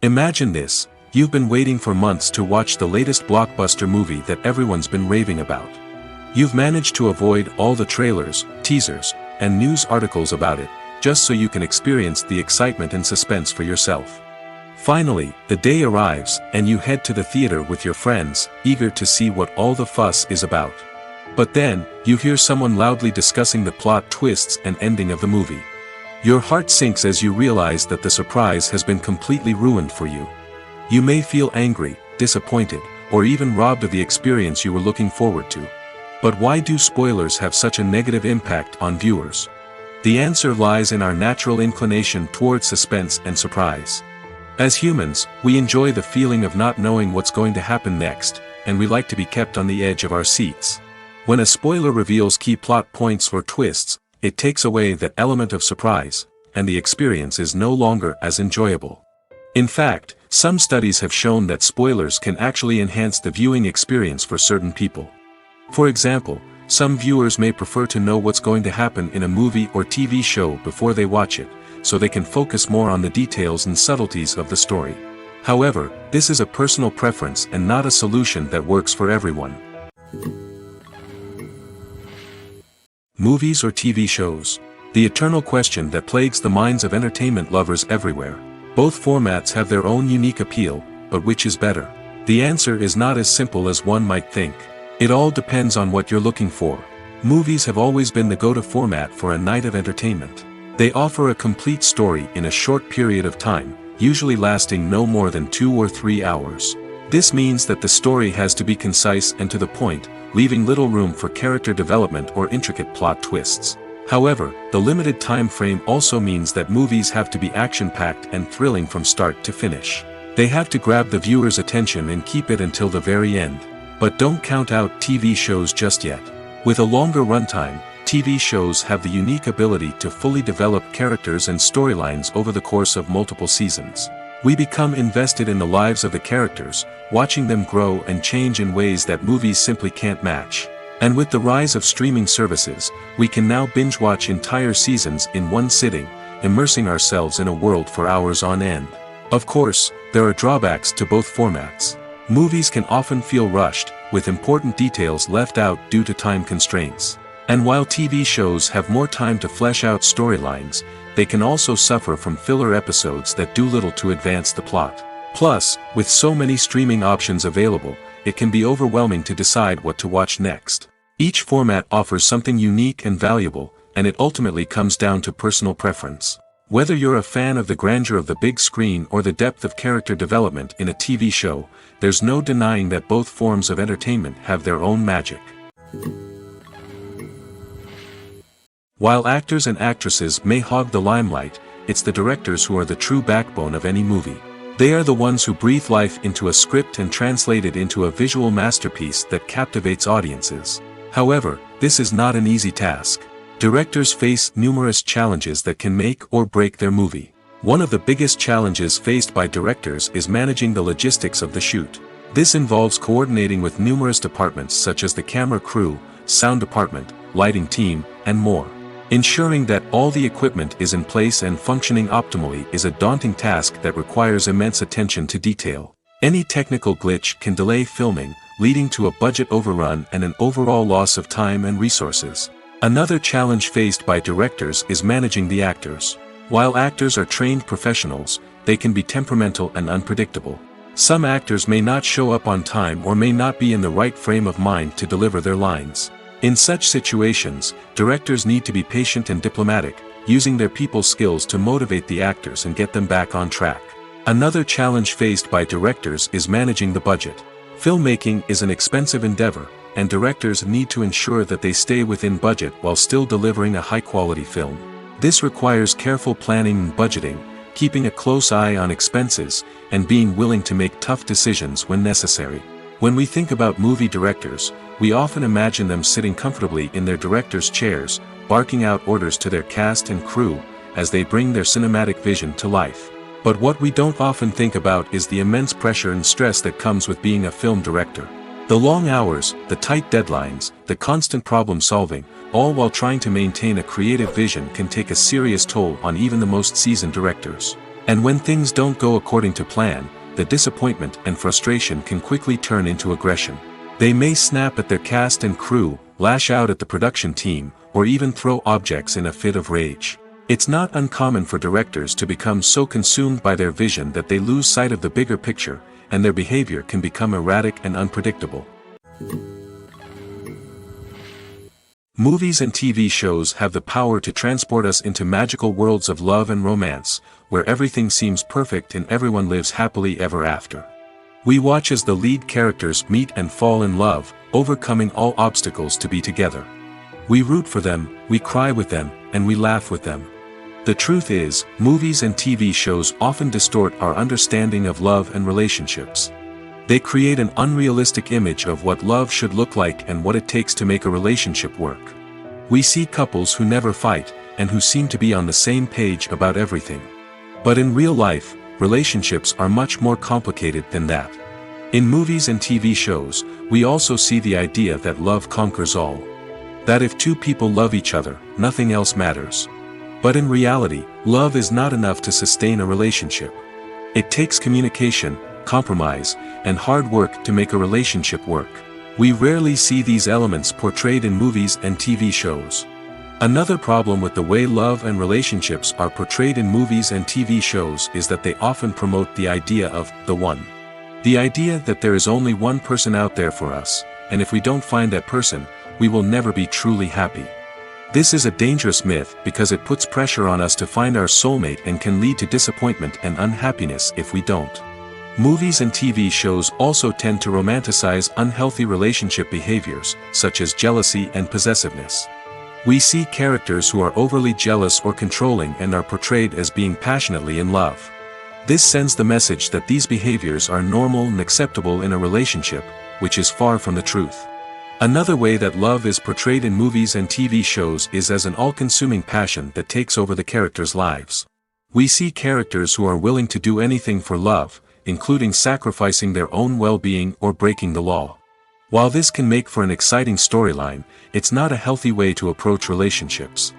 Imagine this: you've been waiting for months to watch the latest blockbuster movie that everyone's been raving about. You've managed to avoid all the trailers, teasers, and news articles about it, just so you can experience the excitement and suspense for yourself. Finally, the day arrives, and you head to the theater with your friends, eager to see what all the fuss is about. But then, you hear someone loudly discussing the plot twists and ending of the movie. Your heart sinks as you realize that the surprise has been completely ruined for you. You may feel angry, disappointed, or even robbed of the experience you were looking forward to. But why do spoilers have such a negative impact on viewers? The answer lies in our natural inclination towards suspense and surprise. As humans, we enjoy the feeling of not knowing what's going to happen next, and we like to be kept on the edge of our seats. When a spoiler reveals key plot points or twists, it takes away that element of surprise, and the experience is no longer as enjoyable. In fact, some studies have shown that spoilers can actually enhance the viewing experience for certain people. For example, some viewers may prefer to know what's going to happen in a movie or TV show before they watch it, so they can focus more on the details and subtleties of the story. However, this is a personal preference and not a solution that works for everyone. Movies or TV shows? The eternal question that plagues the minds of entertainment lovers everywhere. Both formats have their own unique appeal, but which is better? The answer is not as simple as one might think. It all depends on what you're looking for. Movies have always been the go-to format for a night of entertainment. They offer a complete story in a short period of time, usually lasting no more than 2 or 3 hours. This means that the story has to be concise and to the point, leaving little room for character development or intricate plot twists. However, the limited time frame also means that movies have to be action-packed and thrilling from start to finish. They have to grab the viewer's attention and keep it until the very end. But don't count out TV shows just yet. With a longer runtime, TV shows have the unique ability to fully develop characters and storylines over the course of multiple seasons. We become invested in the lives of the characters, watching them grow and change in ways that movies simply can't match. And with the rise of streaming services, we can now binge-watch entire seasons in one sitting, immersing ourselves in a world for hours on end. Of course, there are drawbacks to both formats. Movies can often feel rushed, with important details left out due to time constraints. And while TV shows have more time to flesh out storylines, they can also suffer from filler episodes that do little to advance the plot. Plus, with so many streaming options available, it can be overwhelming to decide what to watch next. Each format offers something unique and valuable, and it ultimately comes down to personal preference. Whether you're a fan of the grandeur of the big screen or the depth of character development in a TV show, there's no denying that both forms of entertainment have their own magic. While actors and actresses may hog the limelight, it's the directors who are the true backbone of any movie. They are the ones who breathe life into a script and translate it into a visual masterpiece that captivates audiences. However, this is not an easy task. Directors face numerous challenges that can make or break their movie. One of the biggest challenges faced by directors is managing the logistics of the shoot. This involves coordinating with numerous departments such as the camera crew, sound department, lighting team, and more. Ensuring that all the equipment is in place and functioning optimally is a daunting task that requires immense attention to detail. Any technical glitch can delay filming, leading to a budget overrun and an overall loss of time and resources. Another challenge faced by directors is managing the actors. While actors are trained professionals, they can be temperamental and unpredictable. Some actors may not show up on time or may not be in the right frame of mind to deliver their lines. In such situations, directors need to be patient and diplomatic, using their people skills to motivate the actors and get them back on track. Another challenge faced by directors is managing the budget. Filmmaking is an expensive endeavor, and directors need to ensure that they stay within budget while still delivering a high-quality film. This requires careful planning and budgeting, keeping a close eye on expenses, and being willing to make tough decisions when necessary. When we think about movie directors, we often imagine them sitting comfortably in their director's chairs, barking out orders to their cast and crew, as they bring their cinematic vision to life. But what we don't often think about is the immense pressure and stress that comes with being a film director. The long hours, the tight deadlines, the constant problem solving, all while trying to maintain a creative vision can take a serious toll on even the most seasoned directors. And when things don't go according to plan, the disappointment and frustration can quickly turn into aggression. They may snap at their cast and crew, lash out at the production team, or even throw objects in a fit of rage. It's not uncommon for directors to become so consumed by their vision that they lose sight of the bigger picture, and their behavior can become erratic and unpredictable. Movies and TV shows have the power to transport us into magical worlds of love and romance, where everything seems perfect and everyone lives happily ever after. We watch as the lead characters meet and fall in love, overcoming all obstacles to be together. We root for them, we cry with them, and we laugh with them. The truth is, movies and TV shows often distort our understanding of love and relationships. They create an unrealistic image of what love should look like and what it takes to make a relationship work. We see couples who never fight, and who seem to be on the same page about everything. But in real life, relationships are much more complicated than that. In movies and TV shows, we also see the idea that love conquers all. That if two people love each other, nothing else matters. But in reality, love is not enough to sustain a relationship. It takes communication, compromise, and hard work to make a relationship work. We rarely see these elements portrayed in movies and TV shows. Another problem with the way love and relationships are portrayed in movies and TV shows is that they often promote the idea of the one. The idea that there is only one person out there for us, and if we don't find that person, we will never be truly happy. This is a dangerous myth because it puts pressure on us to find our soulmate and can lead to disappointment and unhappiness if we don't. Movies and TV shows also tend to romanticize unhealthy relationship behaviors, such as jealousy and possessiveness. We see characters who are overly jealous or controlling and are portrayed as being passionately in love. This sends the message that these behaviors are normal and acceptable in a relationship, which is far from the truth. Another way that love is portrayed in movies and TV shows is as an all-consuming passion that takes over the characters' lives. We see characters who are willing to do anything for love, including sacrificing their own well-being or breaking the law. While this can make for an exciting storyline, it's not a healthy way to approach relationships.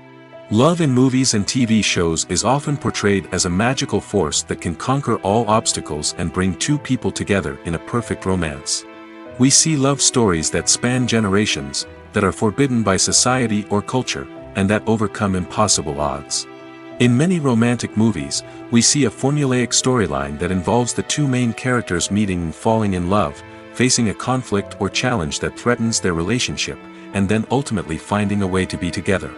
Love in movies and TV shows is often portrayed as a magical force that can conquer all obstacles and bring two people together in a perfect romance. We see love stories that span generations, that are forbidden by society or culture, and that overcome impossible odds. In many romantic movies, we see a formulaic storyline that involves the two main characters meeting and falling in love, facing a conflict or challenge that threatens their relationship, and then ultimately finding a way to be together.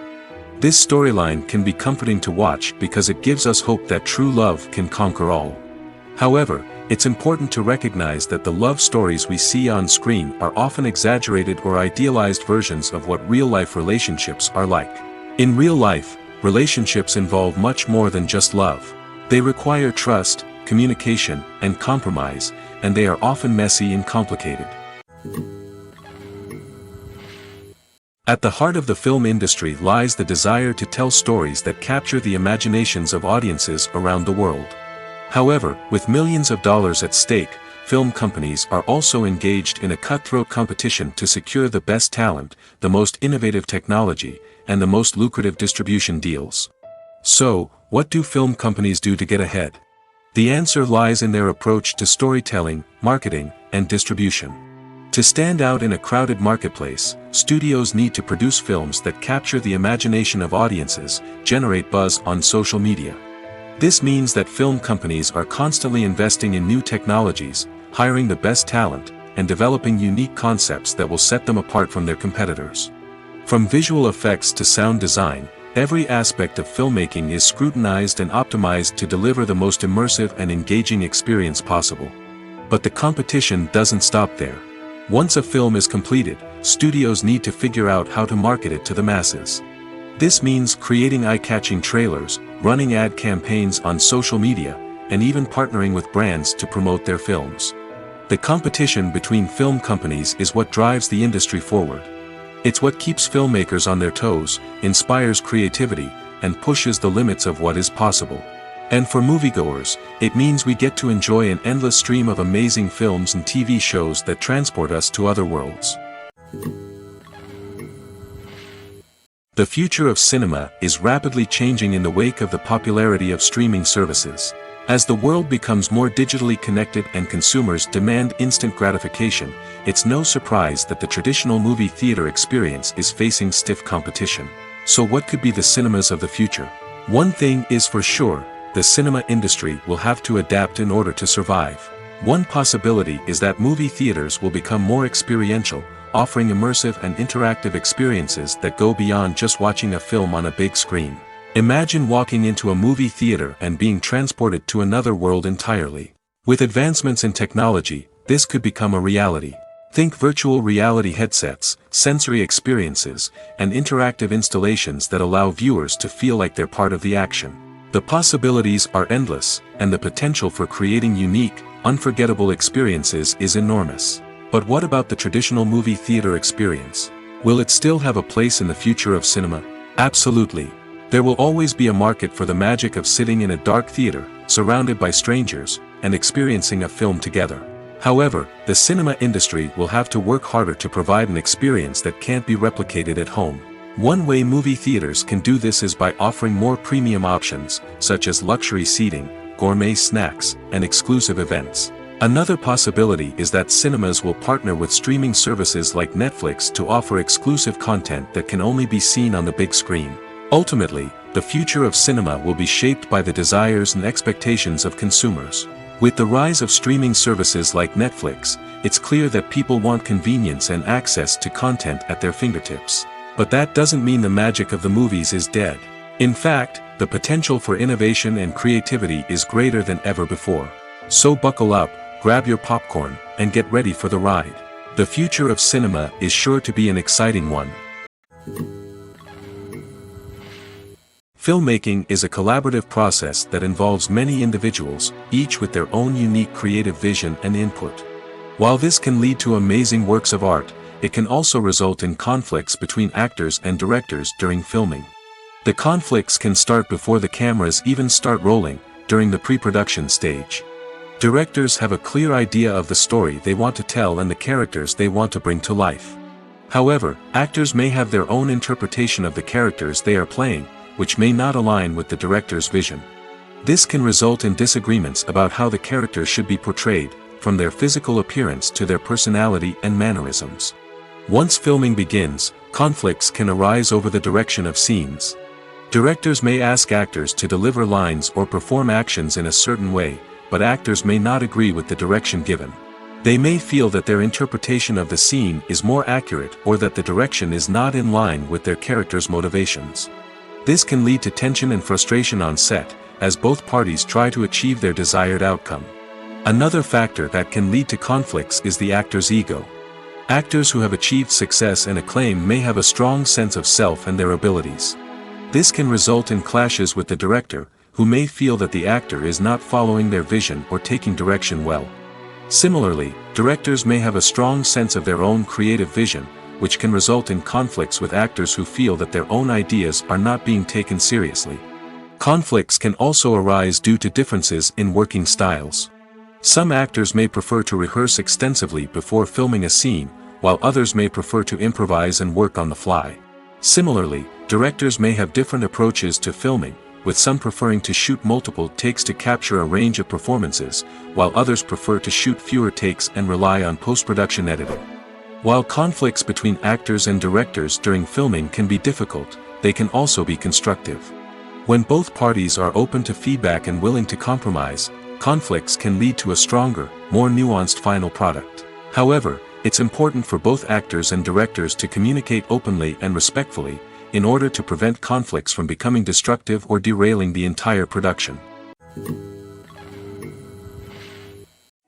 This storyline can be comforting to watch because it gives us hope that true love can conquer all. However, it's important to recognize that the love stories we see on screen are often exaggerated or idealized versions of what real-life relationships are like. In real life, relationships involve much more than just love. They require trust, communication, and compromise, and they are often messy and complicated. At the heart of the film industry lies the desire to tell stories that capture the imaginations of audiences around the world. However, with millions of dollars at stake, film companies are also engaged in a cutthroat competition to secure the best talent, the most innovative technology, and the most lucrative distribution deals. So, what do film companies do to get ahead? The answer lies in their approach to storytelling, marketing, and distribution. To stand out in a crowded marketplace, studios need to produce films that capture the imagination of audiences, generate buzz on social media. This means that film companies are constantly investing in new technologies, hiring the best talent, and developing unique concepts that will set them apart from their competitors. From visual effects to sound design, every aspect of filmmaking is scrutinized and optimized to deliver the most immersive and engaging experience possible. But the competition doesn't stop there. Once a film is completed, studios need to figure out how to market it to the masses. This means creating eye-catching trailers, running ad campaigns on social media, and even partnering with brands to promote their films. The competition between film companies is what drives the industry forward. It's what keeps filmmakers on their toes, inspires creativity, and pushes the limits of what is possible. And for moviegoers, it means we get to enjoy an endless stream of amazing films and TV shows that transport us to other worlds. The future of cinema is rapidly changing in the wake of the popularity of streaming services. As the world becomes more digitally connected and consumers demand instant gratification, it's no surprise that the traditional movie theater experience is facing stiff competition. So what could be the cinemas of the future? One thing is for sure, the cinema industry will have to adapt in order to survive. One possibility is that movie theaters will become more experiential, offering immersive and interactive experiences that go beyond just watching a film on a big screen. Imagine walking into a movie theater and being transported to another world entirely. With advancements in technology, this could become a reality. Think virtual reality headsets, sensory experiences, and interactive installations that allow viewers to feel like they're part of the action. The possibilities are endless, and the potential for creating unique, unforgettable experiences is enormous. But what about the traditional movie theater experience? Will it still have a place in the future of cinema? Absolutely. There will always be a market for the magic of sitting in a dark theater, surrounded by strangers, and experiencing a film together. However, the cinema industry will have to work harder to provide an experience that can't be replicated at home. One way movie theaters can do this is by offering more premium options, such as luxury seating, gourmet snacks, and exclusive events. Another possibility is that cinemas will partner with streaming services like Netflix to offer exclusive content that can only be seen on the big screen. Ultimately, the future of cinema will be shaped by the desires and expectations of consumers. With the rise of streaming services like Netflix, it's clear that people want convenience and access to content at their fingertips. But that doesn't mean the magic of the movies is dead. In fact, the potential for innovation and creativity is greater than ever before. So buckle up, grab your popcorn, and get ready for the ride. The future of cinema is sure to be an exciting one. Filmmaking is a collaborative process that involves many individuals, each with their own unique creative vision and input. While this can lead to amazing works of art, it can also result in conflicts between actors and directors during filming. The conflicts can start before the cameras even start rolling, during the pre-production stage. Directors have a clear idea of the story they want to tell and the characters they want to bring to life. However, actors may have their own interpretation of the characters they are playing, which may not align with the director's vision. This can result in disagreements about how the characters should be portrayed, from their physical appearance to their personality and mannerisms. Once filming begins, conflicts can arise over the direction of scenes. Directors may ask actors to deliver lines or perform actions in a certain way, but actors may not agree with the direction given. They may feel that their interpretation of the scene is more accurate or that the direction is not in line with their character's motivations. This can lead to tension and frustration on set, as both parties try to achieve their desired outcome. Another factor that can lead to conflicts is the actor's ego. Actors who have achieved success and acclaim may have a strong sense of self and their abilities. This can result in clashes with the director, who may feel that the actor is not following their vision or taking direction well. Similarly, directors may have a strong sense of their own creative vision, which can result in conflicts with actors who feel that their own ideas are not being taken seriously. Conflicts can also arise due to differences in working styles. Some actors may prefer to rehearse extensively before filming a scene, while others may prefer to improvise and work on the fly. Similarly, directors may have different approaches to filming, with some preferring to shoot multiple takes to capture a range of performances, while others prefer to shoot fewer takes and rely on post-production editing. While conflicts between actors and directors during filming can be difficult, they can also be constructive. When both parties are open to feedback and willing to compromise, conflicts can lead to a stronger, more nuanced final product. However, it's important for both actors and directors to communicate openly and respectfully, in order to prevent conflicts from becoming destructive or derailing the entire production.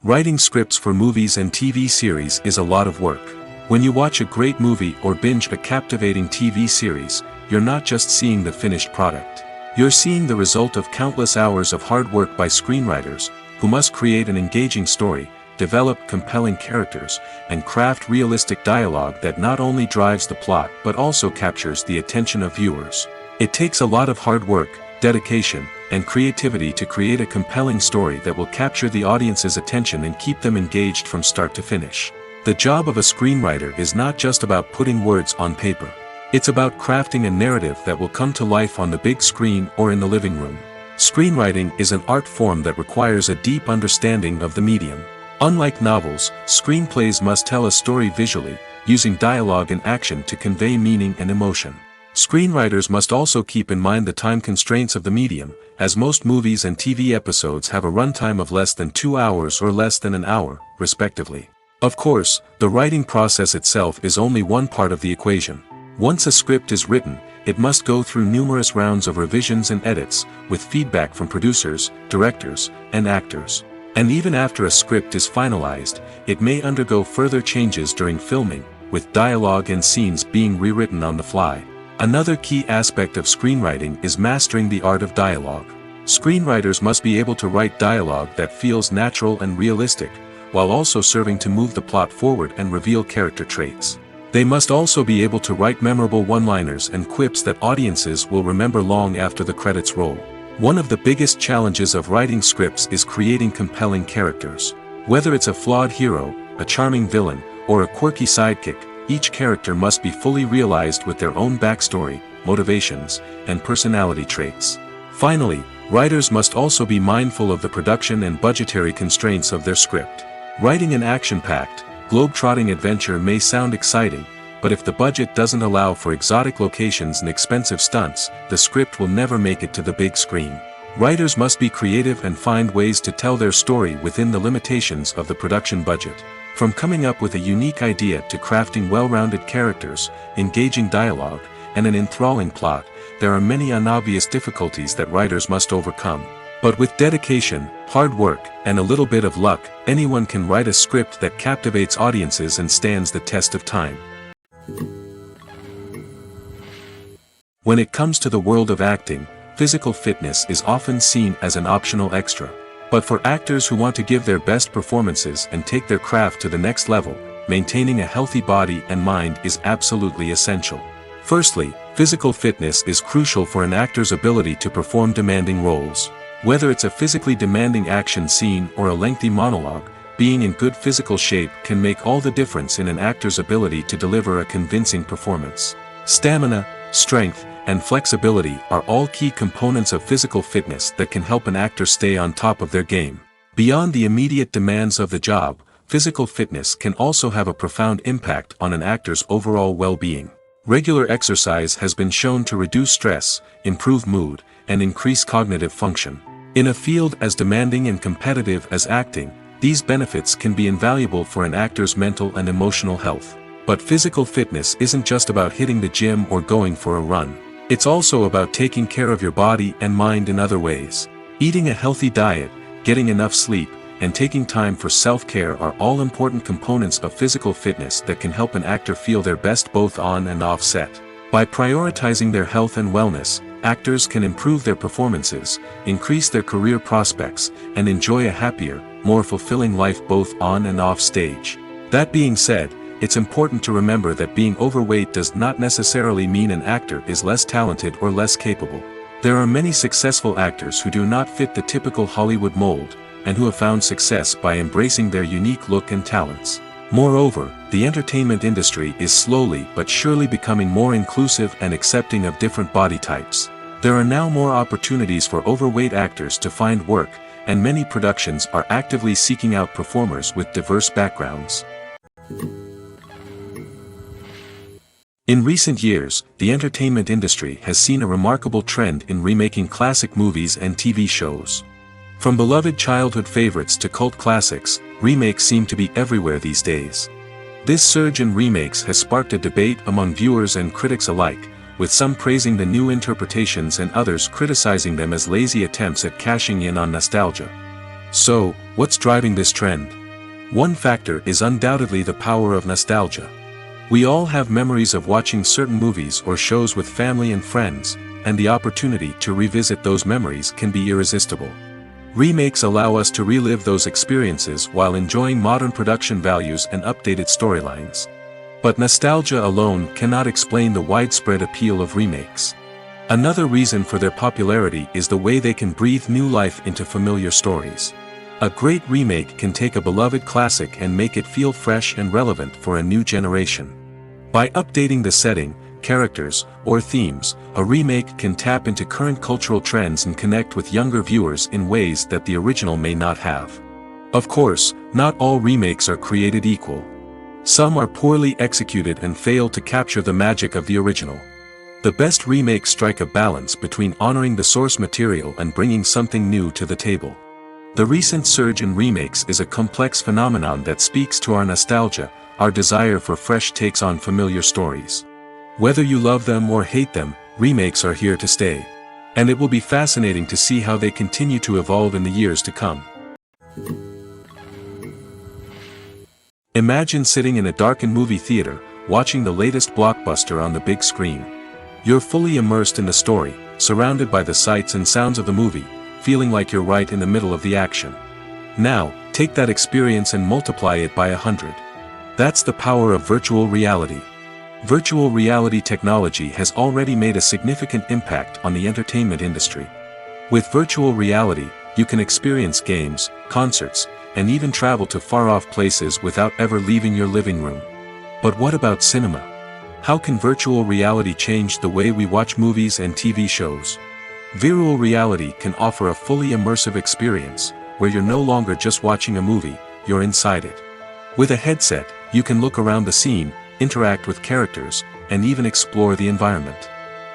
Writing scripts for movies and TV series is a lot of work. When you watch a great movie or binge a captivating TV series, you're not just seeing the finished product. You're seeing the result of countless hours of hard work by screenwriters, who must create an engaging story, develop compelling characters, and craft realistic dialogue that not only drives the plot but also captures the attention of viewers. It takes a lot of hard work, dedication, and creativity to create a compelling story that will capture the audience's attention and keep them engaged from start to finish. The job of a screenwriter is not just about putting words on paper. It's about crafting a narrative that will come to life on the big screen or in the living room. Screenwriting is an art form that requires a deep understanding of the medium. Unlike novels, screenplays must tell a story visually, using dialogue and action to convey meaning and emotion. Screenwriters must also keep in mind the time constraints of the medium, as most movies and TV episodes have a runtime of less than 2 hours or less than an hour, respectively. Of course, the writing process itself is only one part of the equation. Once a script is written, it must go through numerous rounds of revisions and edits, with feedback from producers, directors, and actors. And even after a script is finalized, it may undergo further changes during filming, with dialogue and scenes being rewritten on the fly. Another key aspect of screenwriting is mastering the art of dialogue. Screenwriters must be able to write dialogue that feels natural and realistic, while also serving to move the plot forward and reveal character traits. They must also be able to write memorable one-liners and quips that audiences will remember long after the credits roll. One of the biggest challenges of writing scripts is creating compelling characters. Whether it's a flawed hero, a charming villain, or a quirky sidekick, each character must be fully realized with their own backstory, motivations, and personality traits. Finally, writers must also be mindful of the production and budgetary constraints of their script. Writing an action-packed, globe-trotting adventure may sound exciting, but if the budget doesn't allow for exotic locations and expensive stunts, the script will never make it to the big screen. Writers must be creative and find ways to tell their story within the limitations of the production budget. From coming up with a unique idea to crafting well-rounded characters, engaging dialogue, and an enthralling plot, there are many unobvious difficulties that writers must overcome. But with dedication, hard work, and a little bit of luck, anyone can write a script that captivates audiences and stands the test of time. When it comes to the world of acting, physical fitness is often seen as an optional extra. But for actors who want to give their best performances and take their craft to the next level, maintaining a healthy body and mind is absolutely essential. Firstly, physical fitness is crucial for an actor's ability to perform demanding roles. Whether it's a physically demanding action scene or a lengthy monologue, being in good physical shape can make all the difference in an actor's ability to deliver a convincing performance. Stamina, strength, and flexibility are all key components of physical fitness that can help an actor stay on top of their game. Beyond the immediate demands of the job, physical fitness can also have a profound impact on an actor's overall well-being. Regular exercise has been shown to reduce stress, improve mood, and increase cognitive function. In a field as demanding and competitive as acting, these benefits can be invaluable for an actor's mental and emotional health. But physical fitness isn't just about hitting the gym or going for a run. It's also about taking care of your body and mind in other ways. Eating a healthy diet, getting enough sleep, and taking time for self-care are all important components of physical fitness that can help an actor feel their best both on and off set. By prioritizing their health and wellness, actors can improve their performances, increase their career prospects, and enjoy a happier, more fulfilling life both on and off stage. That being said, it's important to remember that being overweight does not necessarily mean an actor is less talented or less capable. There are many successful actors who do not fit the typical Hollywood mold, and who have found success by embracing their unique look and talents. Moreover, the entertainment industry is slowly but surely becoming more inclusive and accepting of different body types. There are now more opportunities for overweight actors to find work, and many productions are actively seeking out performers with diverse backgrounds. In recent years, the entertainment industry has seen a remarkable trend in remaking classic movies and TV shows. From beloved childhood favorites to cult classics, remakes seem to be everywhere these days. This surge in remakes has sparked a debate among viewers and critics alike, with some praising the new interpretations and others criticizing them as lazy attempts at cashing in on nostalgia. So, what's driving this trend? One factor is undoubtedly the power of nostalgia. We all have memories of watching certain movies or shows with family and friends, and the opportunity to revisit those memories can be irresistible. Remakes allow us to relive those experiences while enjoying modern production values and updated storylines. But nostalgia alone cannot explain the widespread appeal of remakes. Another reason for their popularity is the way they can breathe new life into familiar stories. A great remake can take a beloved classic and make it feel fresh and relevant for a new generation. By updating the setting, characters, or themes, a remake can tap into current cultural trends and connect with younger viewers in ways that the original may not have. Of course, not all remakes are created equal. Some are poorly executed and fail to capture the magic of the original. The best remakes strike a balance between honoring the source material and bringing something new to the table. The recent surge in remakes is a complex phenomenon that speaks to our nostalgia, our desire for fresh takes on familiar stories. Whether you love them or hate them, remakes are here to stay. And it will be fascinating to see how they continue to evolve in the years to come. Imagine sitting in a darkened movie theater, watching the latest blockbuster on the big screen. You're fully immersed in the story, surrounded by the sights and sounds of the movie, feeling like you're right in the middle of the action. Now, take that experience and multiply it by 100. That's the power of virtual reality. Virtual reality technology has already made a significant impact on the entertainment industry. With virtual reality, you can experience games, concerts, and even travel to far-off places without ever leaving your living room. But what about cinema? How can virtual reality change the way we watch movies and TV shows? Virtual reality can offer a fully immersive experience, where you're no longer just watching a movie, you're inside it. With a headset, you can look around the scene, interact with characters, and even explore the environment.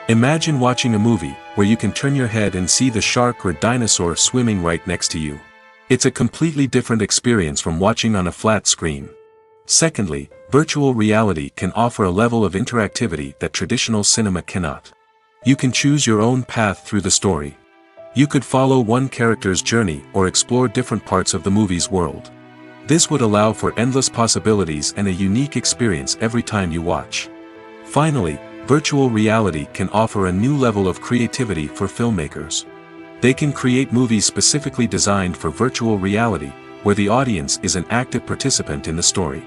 Imagine watching a movie, where you can turn your head and see the shark or dinosaur swimming right next to you. It's a completely different experience from watching on a flat screen. Secondly, virtual reality can offer a level of interactivity that traditional cinema cannot. You can choose your own path through the story. You could follow one character's journey or explore different parts of the movie's world. This would allow for endless possibilities and a unique experience every time you watch. Finally, virtual reality can offer a new level of creativity for filmmakers. They can create movies specifically designed for virtual reality, where the audience is an active participant in the story.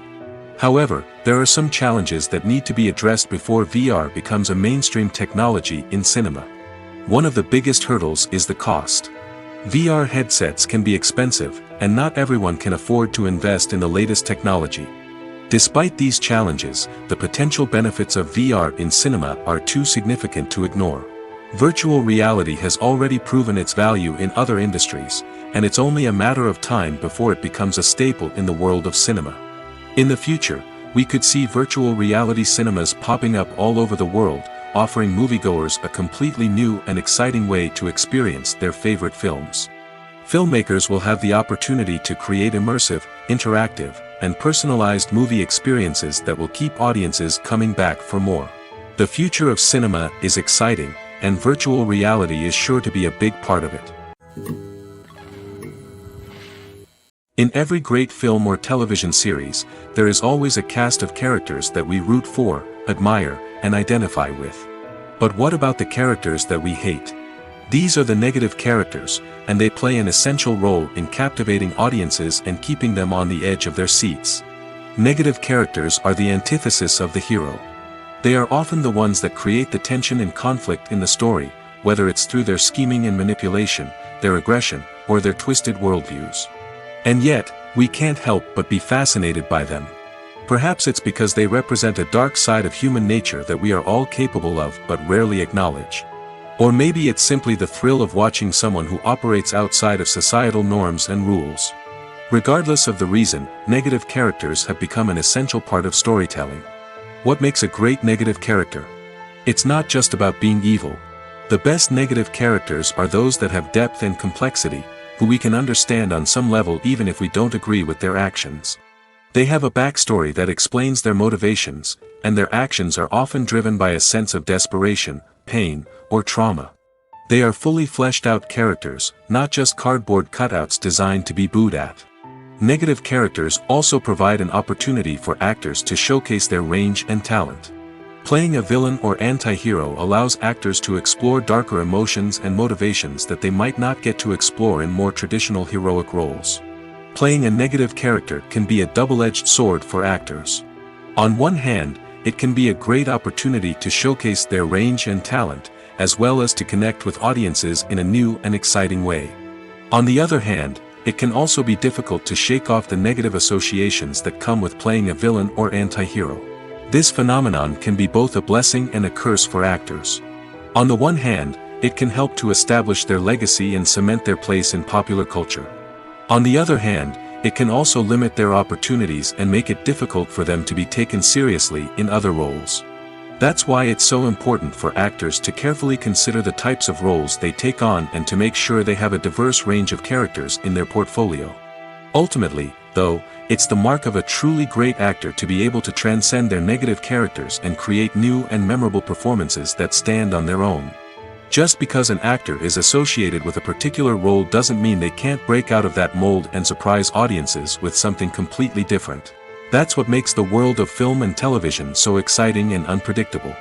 However, there are some challenges that need to be addressed before VR becomes a mainstream technology in cinema. One of the biggest hurdles is the cost. VR headsets can be expensive, and not everyone can afford to invest in the latest technology. Despite these challenges, the potential benefits of VR in cinema are too significant to ignore. Virtual reality has already proven its value in other industries, and it's only a matter of time before it becomes a staple in the world of cinema. In the future, we could see virtual reality cinemas popping up all over the world, offering moviegoers a completely new and exciting way to experience their favorite films. Filmmakers will have the opportunity to create immersive, interactive, and personalized movie experiences that will keep audiences coming back for more. The future of cinema is exciting, and virtual reality is sure to be a big part of it. In every great film or television series, there is always a cast of characters that we root for, admire, and identify with. But what about the characters that we hate? These are the negative characters, and they play an essential role in captivating audiences and keeping them on the edge of their seats. Negative characters are the antithesis of the hero. They are often the ones that create the tension and conflict in the story, whether it's through their scheming and manipulation, their aggression, or their twisted worldviews. And yet, we can't help but be fascinated by them. Perhaps it's because they represent a dark side of human nature that we are all capable of but rarely acknowledge. Or maybe it's simply the thrill of watching someone who operates outside of societal norms and rules. Regardless of the reason, negative characters have become an essential part of storytelling. What makes a great negative character? It's not just about being evil. The best negative characters are those that have depth and complexity, who we can understand on some level even if we don't agree with their actions. They have a backstory that explains their motivations, and their actions are often driven by a sense of desperation, pain, or trauma. They are fully fleshed out characters, not just cardboard cutouts designed to be booed at. Negative characters also provide an opportunity for actors to showcase their range and talent. Playing a villain or anti-hero allows actors to explore darker emotions and motivations that they might not get to explore in more traditional heroic roles. Playing a negative character can be a double-edged sword for actors. On one hand, it can be a great opportunity to showcase their range and talent, as well as to connect with audiences in a new and exciting way. On the other hand, it can also be difficult to shake off the negative associations that come with playing a villain or anti-hero. This phenomenon can be both a blessing and a curse for actors. On the one hand, it can help to establish their legacy and cement their place in popular culture. On the other hand, it can also limit their opportunities and make it difficult for them to be taken seriously in other roles. That's why it's so important for actors to carefully consider the types of roles they take on and to make sure they have a diverse range of characters in their portfolio. Ultimately, though, it's the mark of a truly great actor to be able to transcend their negative characters and create new and memorable performances that stand on their own. Just because an actor is associated with a particular role doesn't mean they can't break out of that mold and surprise audiences with something completely different. That's what makes the world of film and television so exciting and unpredictable.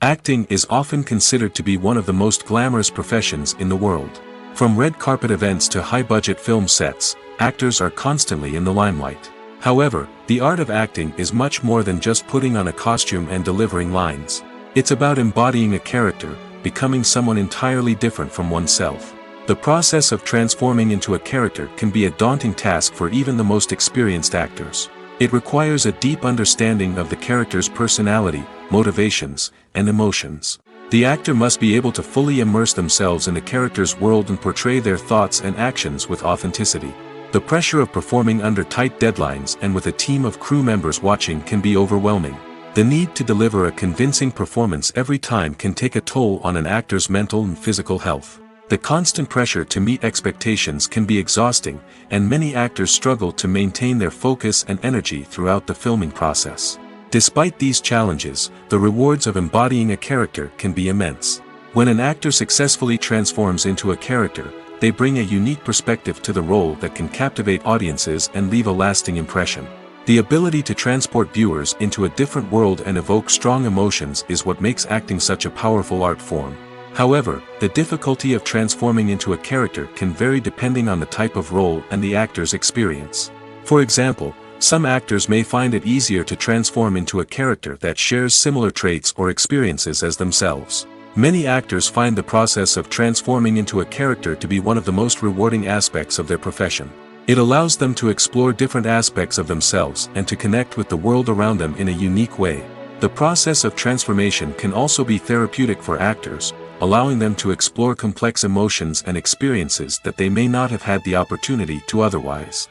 Acting is often considered to be one of the most glamorous professions in the world. From red carpet events to high-budget film sets, actors are constantly in the limelight. However, the art of acting is much more than just putting on a costume and delivering lines. It's about embodying a character, becoming someone entirely different from oneself. The process of transforming into a character can be a daunting task for even the most experienced actors. It requires a deep understanding of the character's personality, motivations, and emotions. The actor must be able to fully immerse themselves in the character's world and portray their thoughts and actions with authenticity. The pressure of performing under tight deadlines and with a team of crew members watching can be overwhelming. The need to deliver a convincing performance every time can take a toll on an actor's mental and physical health. The constant pressure to meet expectations can be exhausting, and many actors struggle to maintain their focus and energy throughout the filming process. Despite these challenges, the rewards of embodying a character can be immense. When an actor successfully transforms into a character, they bring a unique perspective to the role that can captivate audiences and leave a lasting impression. The ability to transport viewers into a different world and evoke strong emotions is what makes acting such a powerful art form. However, the difficulty of transforming into a character can vary depending on the type of role and the actor's experience. For example, some actors may find it easier to transform into a character that shares similar traits or experiences as themselves. Many actors find the process of transforming into a character to be one of the most rewarding aspects of their profession. It allows them to explore different aspects of themselves and to connect with the world around them in a unique way. The process of transformation can also be therapeutic for actors, allowing them to explore complex emotions and experiences that they may not have had the opportunity to otherwise.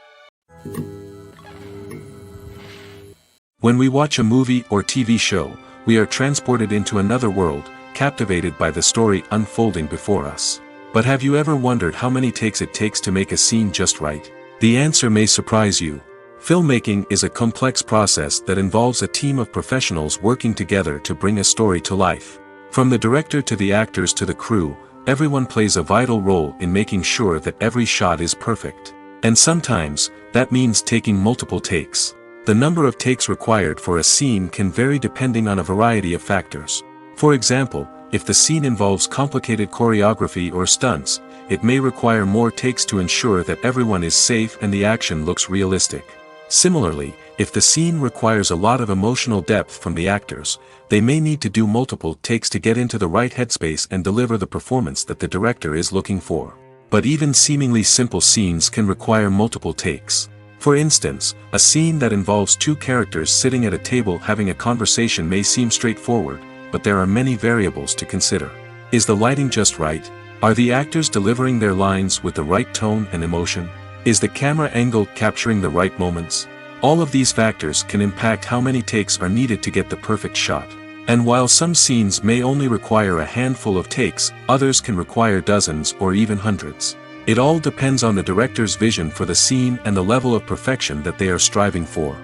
When we watch a movie or TV show, we are transported into another world, captivated by the story unfolding before us. But have you ever wondered how many takes it takes to make a scene just right? The answer may surprise you. Filmmaking is a complex process that involves a team of professionals working together to bring a story to life. From the director to the actors to the crew, everyone plays a vital role in making sure that every shot is perfect. And sometimes, that means taking multiple takes. The number of takes required for a scene can vary depending on a variety of factors. For example, if the scene involves complicated choreography or stunts, it may require more takes to ensure that everyone is safe and the action looks realistic. Similarly, if the scene requires a lot of emotional depth from the actors, they may need to do multiple takes to get into the right headspace and deliver the performance that the director is looking for. But even seemingly simple scenes can require multiple takes. For instance, a scene that involves two characters sitting at a table having a conversation may seem straightforward, but there are many variables to consider. Is the lighting just right? Are the actors delivering their lines with the right tone and emotion? Is the camera angle capturing the right moments? All of these factors can impact how many takes are needed to get the perfect shot. And while some scenes may only require a handful of takes, others can require dozens or even hundreds. It all depends on the director's vision for the scene and the level of perfection that they are striving for.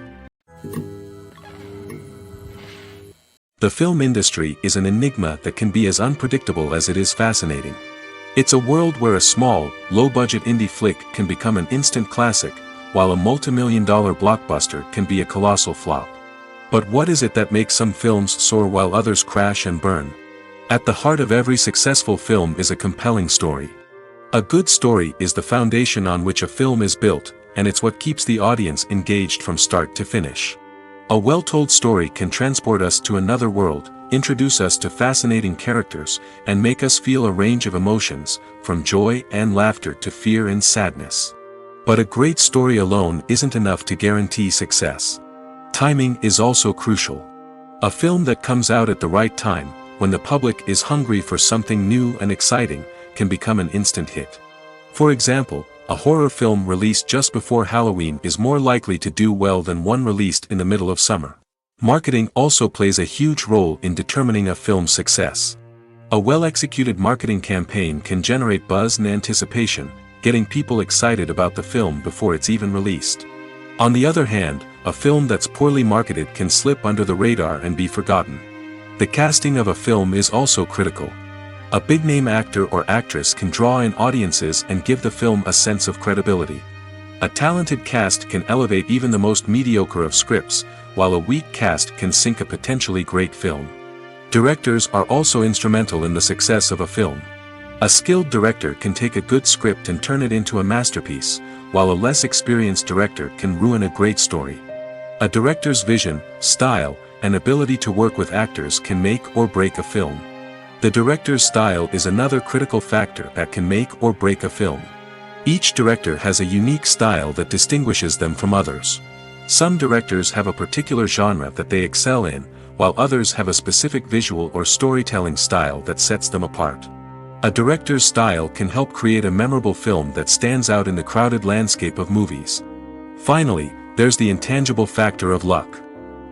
The film industry is an enigma that can be as unpredictable as it is fascinating. It's a world where a small, low-budget indie flick can become an instant classic, while a multi-million-dollar blockbuster can be a colossal flop. But what is it that makes some films soar while others crash and burn? At the heart of every successful film is a compelling story. A good story is the foundation on which a film is built, and it's what keeps the audience engaged from start to finish. A well-told story can transport us to another world, introduce us to fascinating characters, and make us feel a range of emotions, from joy and laughter to fear and sadness. But a great story alone isn't enough to guarantee success. Timing is also crucial. A film that comes out at the right time, when the public is hungry for something new and exciting, can become an instant hit. For example, a horror film released just before Halloween is more likely to do well than one released in the middle of summer. Marketing also plays a huge role in determining a film's success. A well-executed marketing campaign can generate buzz and anticipation, getting people excited about the film before it's even released. On the other hand, a film that's poorly marketed can slip under the radar and be forgotten. The casting of a film is also critical. A big-name actor or actress can draw in audiences and give the film a sense of credibility. A talented cast can elevate even the most mediocre of scripts, while a weak cast can sink a potentially great film. Directors are also instrumental in the success of a film. A skilled director can take a good script and turn it into a masterpiece, while a less experienced director can ruin a great story. A director's vision, style, and ability to work with actors can make or break a film. The director's style is another critical factor that can make or break a film. Each director has a unique style that distinguishes them from others. Some directors have a particular genre that they excel in, while others have a specific visual or storytelling style that sets them apart. A director's style can help create a memorable film that stands out in the crowded landscape of movies. Finally, there's the intangible factor of luck.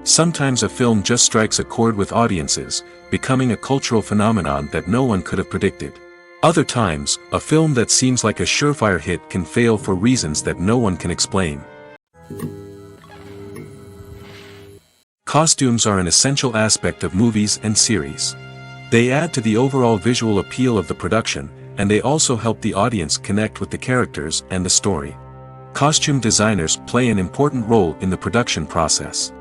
Sometimes a film just strikes a chord with audiences, becoming a cultural phenomenon that no one could have predicted. Other times, a film that seems like a surefire hit can fail for reasons that no one can explain. Costumes are an essential aspect of movies and series. They add to the overall visual appeal of the production, and they also help the audience connect with the characters and the story. Costume designers play an important role in the production process.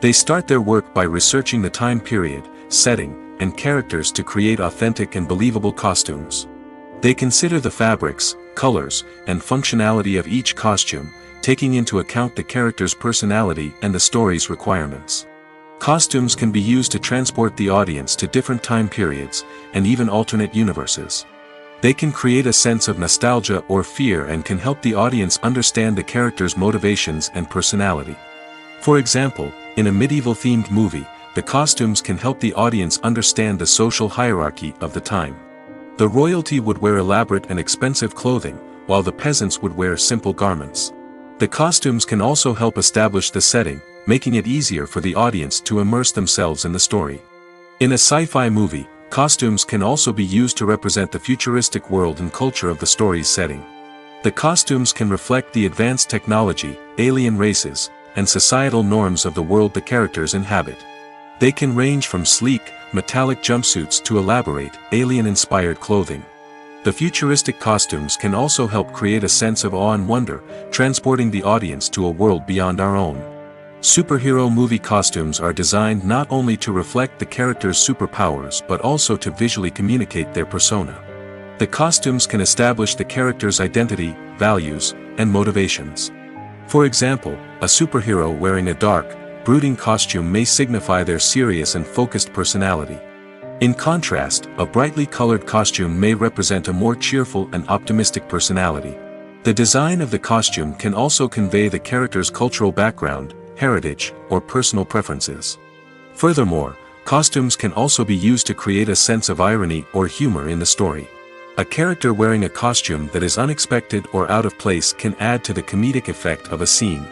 They start their work by researching the time period, setting, and characters to create authentic and believable costumes. They consider the fabrics, colors, and functionality of each costume, taking into account the character's personality and the story's requirements. Costumes can be used to transport the audience to different time periods, and even alternate universes. They can create a sense of nostalgia or fear and can help the audience understand the character's motivations and personality. For example, in a medieval-themed movie, the costumes can help the audience understand the social hierarchy of the time. The royalty would wear elaborate and expensive clothing, while the peasants would wear simple garments. The costumes can also help establish the setting, making it easier for the audience to immerse themselves in the story. In a sci-fi movie, costumes can also be used to represent the futuristic world and culture of the story's setting. The costumes can reflect the advanced technology, alien races, and societal norms of the world the characters inhabit. They can range from sleek, metallic jumpsuits to elaborate, alien-inspired clothing. The futuristic costumes can also help create a sense of awe and wonder, transporting the audience to a world beyond our own. Superhero movie costumes are designed not only to reflect the character's superpowers but also to visually communicate their persona. The costumes can establish the character's identity, values, and motivations. For example, a superhero wearing a dark, brooding costume may signify their serious and focused personality. In contrast, a brightly colored costume may represent a more cheerful and optimistic personality. The design of the costume can also convey the character's cultural background, heritage, or personal preferences. Furthermore, costumes can also be used to create a sense of irony or humor in the story. A character wearing a costume that is unexpected or out of place can add to the comedic effect of a scene.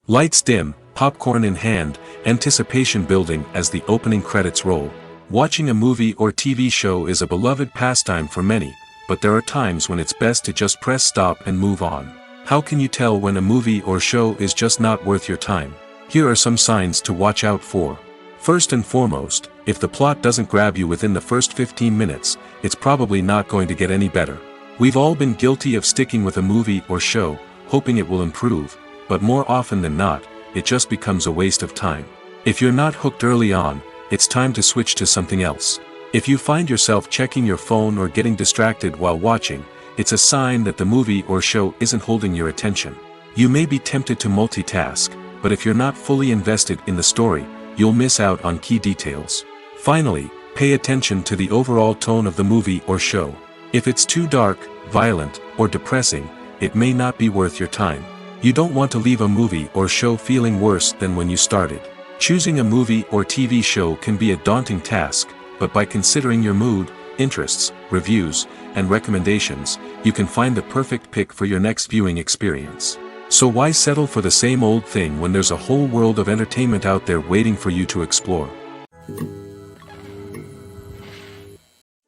Lights dim, popcorn in hand, anticipation building as the opening credits roll. Watching a movie or TV show is a beloved pastime for many, but there are times when it's best to just press stop and move on. How can you tell when a movie or show is just not worth your time? Here are some signs to watch out for. First and foremost, if the plot doesn't grab you within the first 15 minutes, it's probably not going to get any better. We've all been guilty of sticking with a movie or show, hoping it will improve, but more often than not, it just becomes a waste of time. If you're not hooked early on, it's time to switch to something else. If you find yourself checking your phone or getting distracted while watching, it's a sign that the movie or show isn't holding your attention. You may be tempted to multitask, but if you're not fully invested in the story, you'll miss out on key details. Finally, pay attention to the overall tone of the movie or show. If it's too dark, violent, or depressing, it may not be worth your time. You don't want to leave a movie or show feeling worse than when you started. Choosing a movie or TV show can be a daunting task, but by considering your mood, interests, reviews, and recommendations, you can find the perfect pick for your next viewing experience. So why settle for the same old thing when there's a whole world of entertainment out there waiting for you to explore?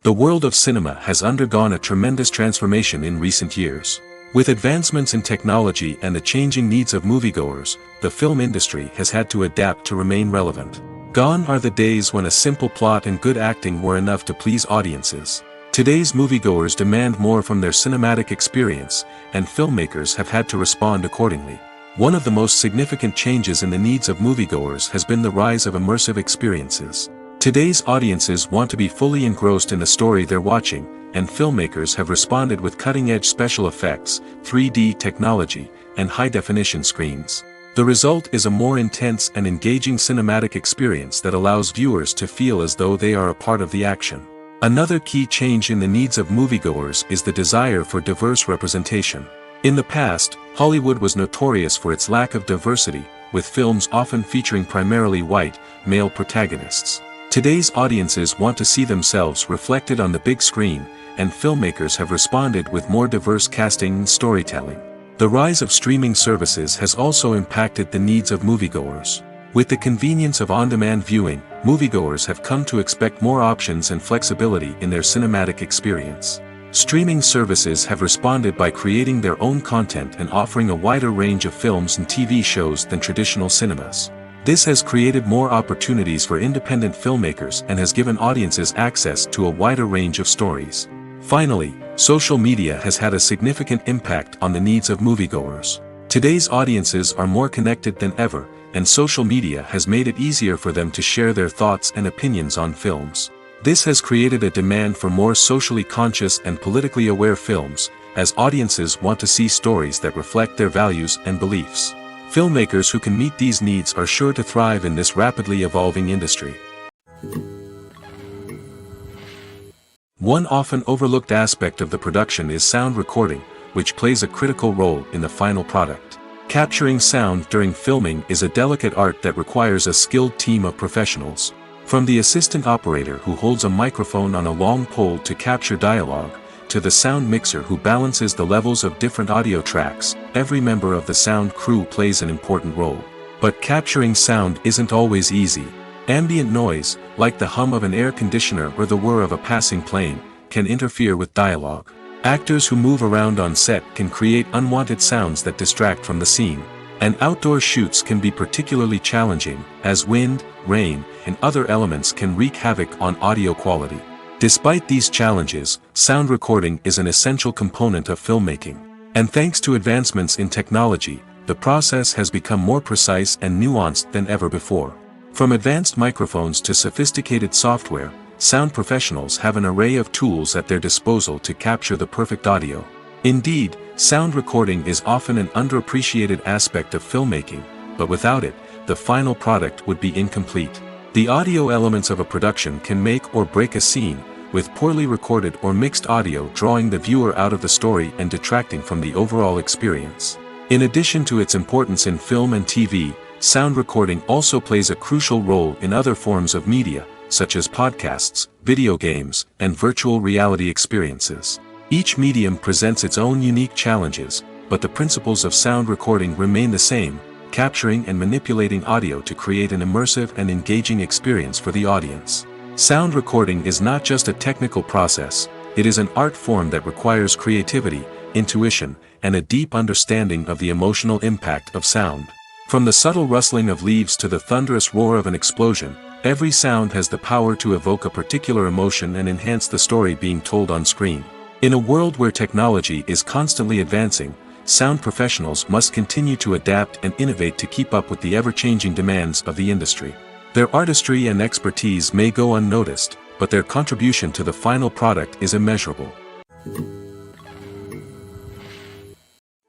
The world of cinema has undergone a tremendous transformation in recent years. With advancements in technology and the changing needs of moviegoers, the film industry has had to adapt to remain relevant. Gone are the days when a simple plot and good acting were enough to please audiences. Today's moviegoers demand more from their cinematic experience, and filmmakers have had to respond accordingly. One of the most significant changes in the needs of moviegoers has been the rise of immersive experiences. Today's audiences want to be fully engrossed in the story they're watching, and filmmakers have responded with cutting-edge special effects, 3D technology, and high-definition screens. The result is a more intense and engaging cinematic experience that allows viewers to feel as though they are a part of the action. Another key change in the needs of moviegoers is the desire for diverse representation. In the past, Hollywood was notorious for its lack of diversity, with films often featuring primarily white, male protagonists. Today's audiences want to see themselves reflected on the big screen, and filmmakers have responded with more diverse casting and storytelling. The rise of streaming services has also impacted the needs of moviegoers. With the convenience of on-demand viewing, moviegoers have come to expect more options and flexibility in their cinematic experience. Streaming services have responded by creating their own content and offering a wider range of films and TV shows than traditional cinemas. This has created more opportunities for independent filmmakers and has given audiences access to a wider range of stories. Finally, social media has had a significant impact on the needs of moviegoers. Today's audiences are more connected than ever, and social media has made it easier for them to share their thoughts and opinions on films. This has created a demand for more socially conscious and politically aware films, as audiences want to see stories that reflect their values and beliefs. Filmmakers who can meet these needs are sure to thrive in this rapidly evolving industry. One often overlooked aspect of the production is sound recording, which plays a critical role in the final product. Capturing sound during filming is a delicate art that requires a skilled team of professionals. From the assistant operator who holds a microphone on a long pole to capture dialogue, to the sound mixer who balances the levels of different audio tracks, every member of the sound crew plays an important role. But capturing sound isn't always easy. Ambient noise, like the hum of an air conditioner or the whir of a passing plane, can interfere with dialogue. Actors who move around on set can create unwanted sounds that distract from the scene. And outdoor shoots can be particularly challenging, as wind, rain, and other elements can wreak havoc on audio quality. Despite these challenges, sound recording is an essential component of filmmaking. And thanks to advancements in technology, the process has become more precise and nuanced than ever before. From advanced microphones to sophisticated software, sound professionals have an array of tools at their disposal to capture the perfect audio. Indeed, sound recording is often an underappreciated aspect of filmmaking, but without it, the final product would be incomplete. The audio elements of a production can make or break a scene, with poorly recorded or mixed audio drawing the viewer out of the story and detracting from the overall experience. In addition to its importance in film and TV, sound recording also plays a crucial role in other forms of media, such as podcasts, video games, and virtual reality experiences. Each medium presents its own unique challenges, but the principles of sound recording remain the same, capturing and manipulating audio to create an immersive and engaging experience for the audience. Sound recording is not just a technical process, it is an art form that requires creativity, intuition, and a deep understanding of the emotional impact of sound. From the subtle rustling of leaves to the thunderous roar of an explosion, every sound has the power to evoke a particular emotion and enhance the story being told on screen. In a world where technology is constantly advancing, sound professionals must continue to adapt and innovate to keep up with the ever-changing demands of the industry. Their artistry and expertise may go unnoticed, but their contribution to the final product is immeasurable.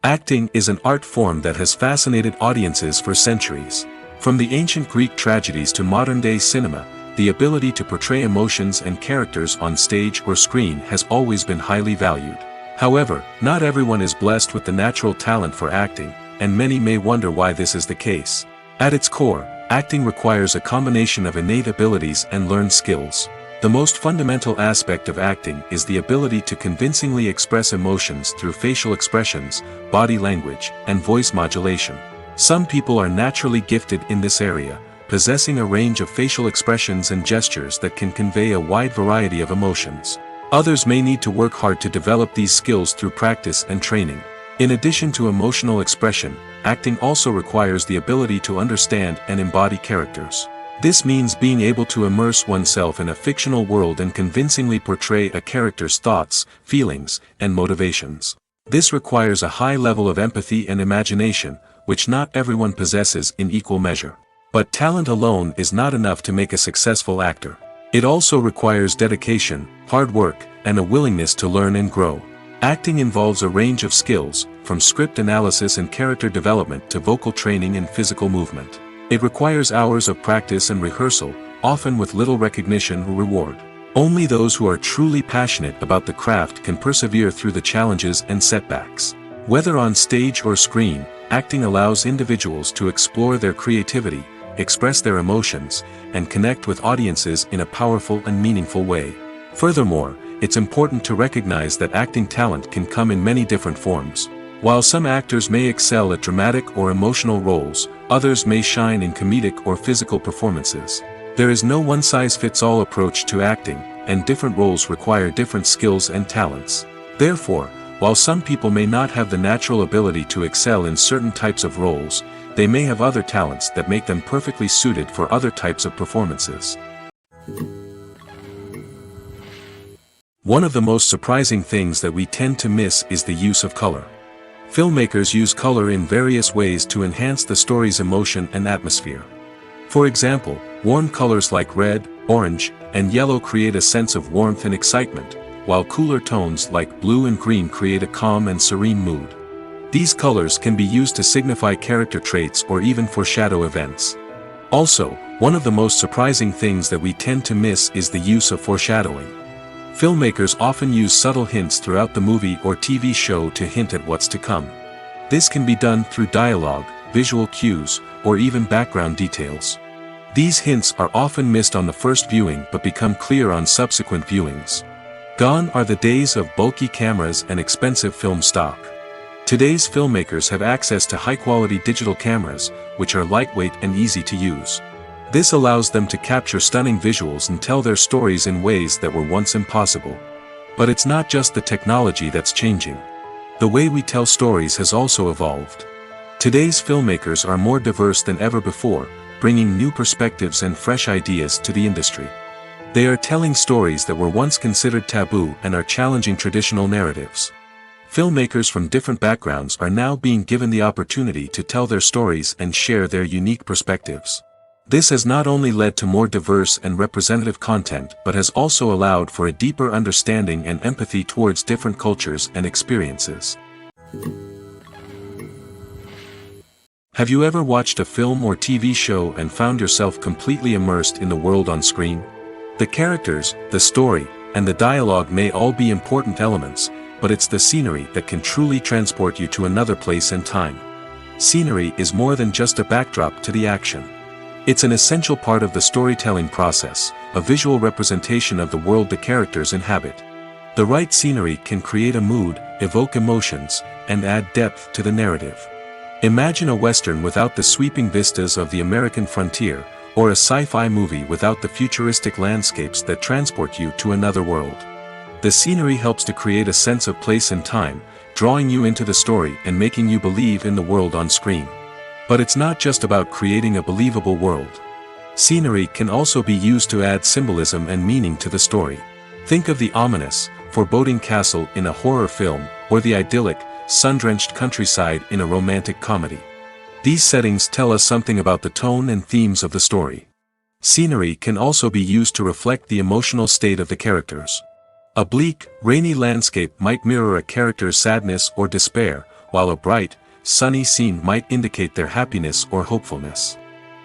Acting is an art form that has fascinated audiences for centuries. From the ancient Greek tragedies to modern-day cinema, the ability to portray emotions and characters on stage or screen has always been highly valued. However, not everyone is blessed with the natural talent for acting, and many may wonder why this is the case. At its core, acting requires a combination of innate abilities and learned skills. The most fundamental aspect of acting is the ability to convincingly express emotions through facial expressions, body language, and voice modulation. Some people are naturally gifted in this area, possessing a range of facial expressions and gestures that can convey a wide variety of emotions. Others may need to work hard to develop these skills through practice and training. In addition to emotional expression, acting also requires the ability to understand and embody characters. This means being able to immerse oneself in a fictional world and convincingly portray a character's thoughts, feelings, and motivations. This requires a high level of empathy and imagination, which not everyone possesses in equal measure. But talent alone is not enough to make a successful actor. It also requires dedication, hard work, and a willingness to learn and grow. Acting involves a range of skills, from script analysis and character development to vocal training and physical movement. It requires hours of practice and rehearsal, often with little recognition or reward. Only those who are truly passionate about the craft can persevere through the challenges and setbacks. Whether on stage or screen, acting allows individuals to explore their creativity, express their emotions, and connect with audiences in a powerful and meaningful way. Furthermore, it's important to recognize that acting talent can come in many different forms. While some actors may excel at dramatic or emotional roles, others may shine in comedic or physical performances. There is no one-size-fits-all approach to acting, and different roles require different skills and talents. Therefore, while some people may not have the natural ability to excel in certain types of roles, they may have other talents that make them perfectly suited for other types of performances. One of the most surprising things that we tend to miss is the use of color. Filmmakers use color in various ways to enhance the story's emotion and atmosphere. For example, warm colors like red, orange, and yellow create a sense of warmth and excitement, while cooler tones like blue and green create a calm and serene mood. These colors can be used to signify character traits or even foreshadow events. Also, one of the most surprising things that we tend to miss is the use of foreshadowing. Filmmakers often use subtle hints throughout the movie or TV show to hint at what's to come. This can be done through dialogue, visual cues, or even background details. These hints are often missed on the first viewing but become clear on subsequent viewings. Gone are the days of bulky cameras and expensive film stock. Today's filmmakers have access to high-quality digital cameras, which are lightweight and easy to use. This allows them to capture stunning visuals and tell their stories in ways that were once impossible. But it's not just the technology that's changing. The way we tell stories has also evolved. Today's filmmakers are more diverse than ever before, bringing new perspectives and fresh ideas to the industry. They are telling stories that were once considered taboo and are challenging traditional narratives. Filmmakers from different backgrounds are now being given the opportunity to tell their stories and share their unique perspectives. This has not only led to more diverse and representative content but has also allowed for a deeper understanding and empathy towards different cultures and experiences. Have you ever watched a film or TV show and found yourself completely immersed in the world on screen? The characters, the story, and the dialogue may all be important elements, but it's the scenery that can truly transport you to another place and time. Scenery is more than just a backdrop to the action. It's an essential part of the storytelling process, a visual representation of the world the characters inhabit. The right scenery can create a mood, evoke emotions, and add depth to the narrative. Imagine a Western without the sweeping vistas of the American frontier, or a sci-fi movie without the futuristic landscapes that transport you to another world. The scenery helps to create a sense of place and time, drawing you into the story and making you believe in the world on screen. But it's not just about creating a believable world. Scenery can also be used to add symbolism and meaning to the story. Think of the ominous, foreboding castle in a horror film, or the idyllic, sun-drenched countryside in a romantic comedy. These settings tell us something about the tone and themes of the story. Scenery can also be used to reflect the emotional state of the characters. A bleak, rainy landscape might mirror a character's sadness or despair, while a bright, sunny scene might indicate their happiness or hopefulness.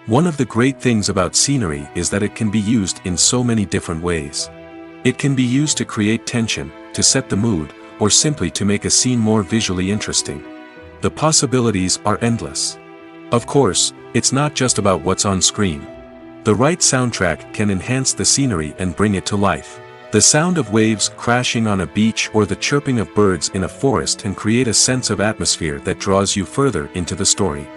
One of the great things about scenery is that it can be used in so many different ways. It can be used to create tension, to set the mood, or simply to make a scene more visually interesting. The possibilities are endless. Of course, it's not just about what's on screen. The right soundtrack can enhance the scenery and bring it to life. The sound of waves crashing on a beach or the chirping of birds in a forest can create a sense of atmosphere that draws you further into the story.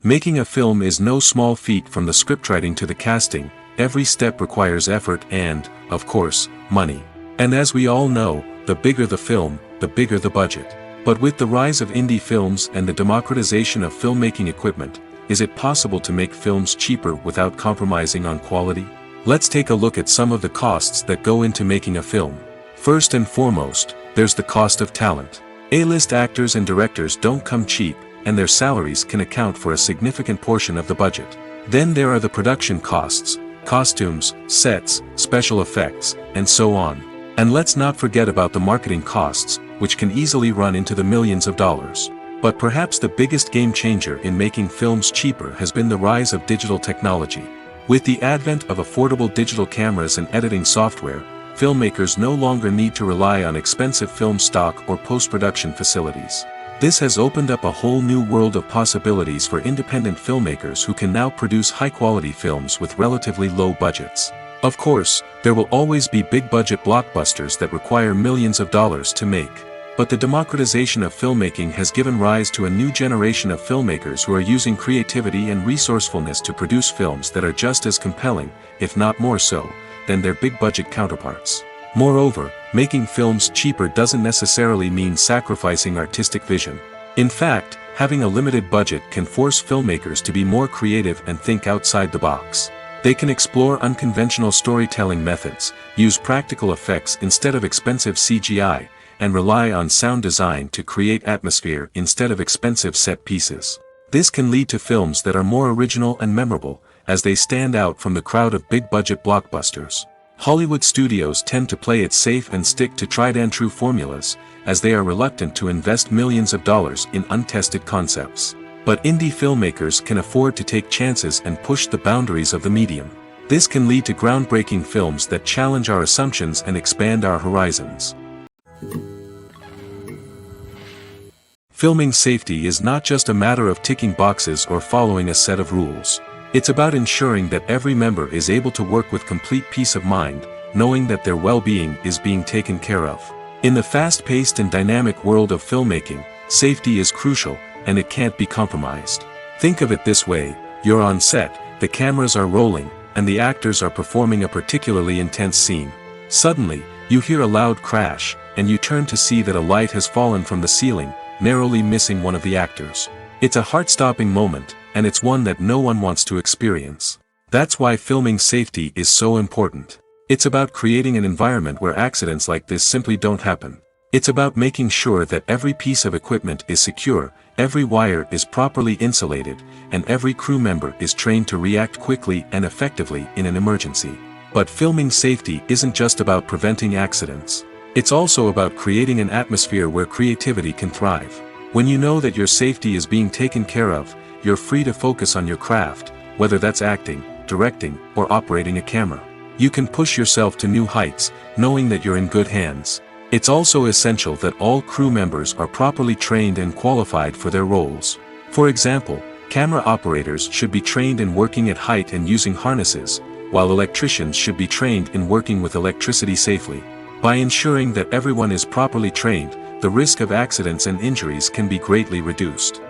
Making a film is no small feat. From the scriptwriting to the casting, every step requires effort and, of course, money. And as we all know, the bigger the film, the bigger the budget. But with the rise of indie films and the democratization of filmmaking equipment, is it possible to make films cheaper without compromising on quality? Let's take a look at some of the costs that go into making a film. First and foremost, there's the cost of talent. A-list actors and directors don't come cheap, and their salaries can account for a significant portion of the budget. Then there are the production costs, costumes, sets, special effects, and so on. And let's not forget about the marketing costs, which can easily run into the millions of dollars. But perhaps the biggest game changer in making films cheaper has been the rise of digital technology. With the advent of affordable digital cameras and editing software, filmmakers no longer need to rely on expensive film stock or post-production facilities. This has opened up a whole new world of possibilities for independent filmmakers who can now produce high-quality films with relatively low budgets. Of course, there will always be big-budget blockbusters that require millions of dollars to make. But the democratization of filmmaking has given rise to a new generation of filmmakers who are using creativity and resourcefulness to produce films that are just as compelling, if not more so, than their big-budget counterparts. Moreover, making films cheaper doesn't necessarily mean sacrificing artistic vision. In fact, having a limited budget can force filmmakers to be more creative and think outside the box. They can explore unconventional storytelling methods, use practical effects instead of expensive CGI, and rely on sound design to create atmosphere instead of expensive set pieces. This can lead to films that are more original and memorable, as they stand out from the crowd of big-budget blockbusters. Hollywood studios tend to play it safe and stick to tried-and-true formulas, as they are reluctant to invest millions of dollars in untested concepts. But indie filmmakers can afford to take chances and push the boundaries of the medium. This can lead to groundbreaking films that challenge our assumptions and expand our horizons. Filming safety is not just a matter of ticking boxes or following a set of rules. It's about ensuring that every member is able to work with complete peace of mind, knowing that their well-being is being taken care of. In the fast-paced and dynamic world of filmmaking, safety is crucial, and it can't be compromised. Think of it this way: you're on set, the cameras are rolling, and the actors are performing a particularly intense scene. Suddenly, you hear a loud crash, and you turn to see that a light has fallen from the ceiling, narrowly missing one of the actors. It's a heart-stopping moment, and it's one that no one wants to experience. That's why filming safety is so important. It's about creating an environment where accidents like this simply don't happen. It's about making sure that every piece of equipment is secure, every wire is properly insulated, and every crew member is trained to react quickly and effectively in an emergency. But filming safety isn't just about preventing accidents. It's also about creating an atmosphere where creativity can thrive. When you know that your safety is being taken care of, you're free to focus on your craft, whether that's acting, directing, or operating a camera. You can push yourself to new heights, knowing that you're in good hands. It's also essential that all crew members are properly trained and qualified for their roles. For example, camera operators should be trained in working at height and using harnesses, while electricians should be trained in working with electricity safely. By ensuring that everyone is properly trained, the risk of accidents and injuries can be greatly reduced.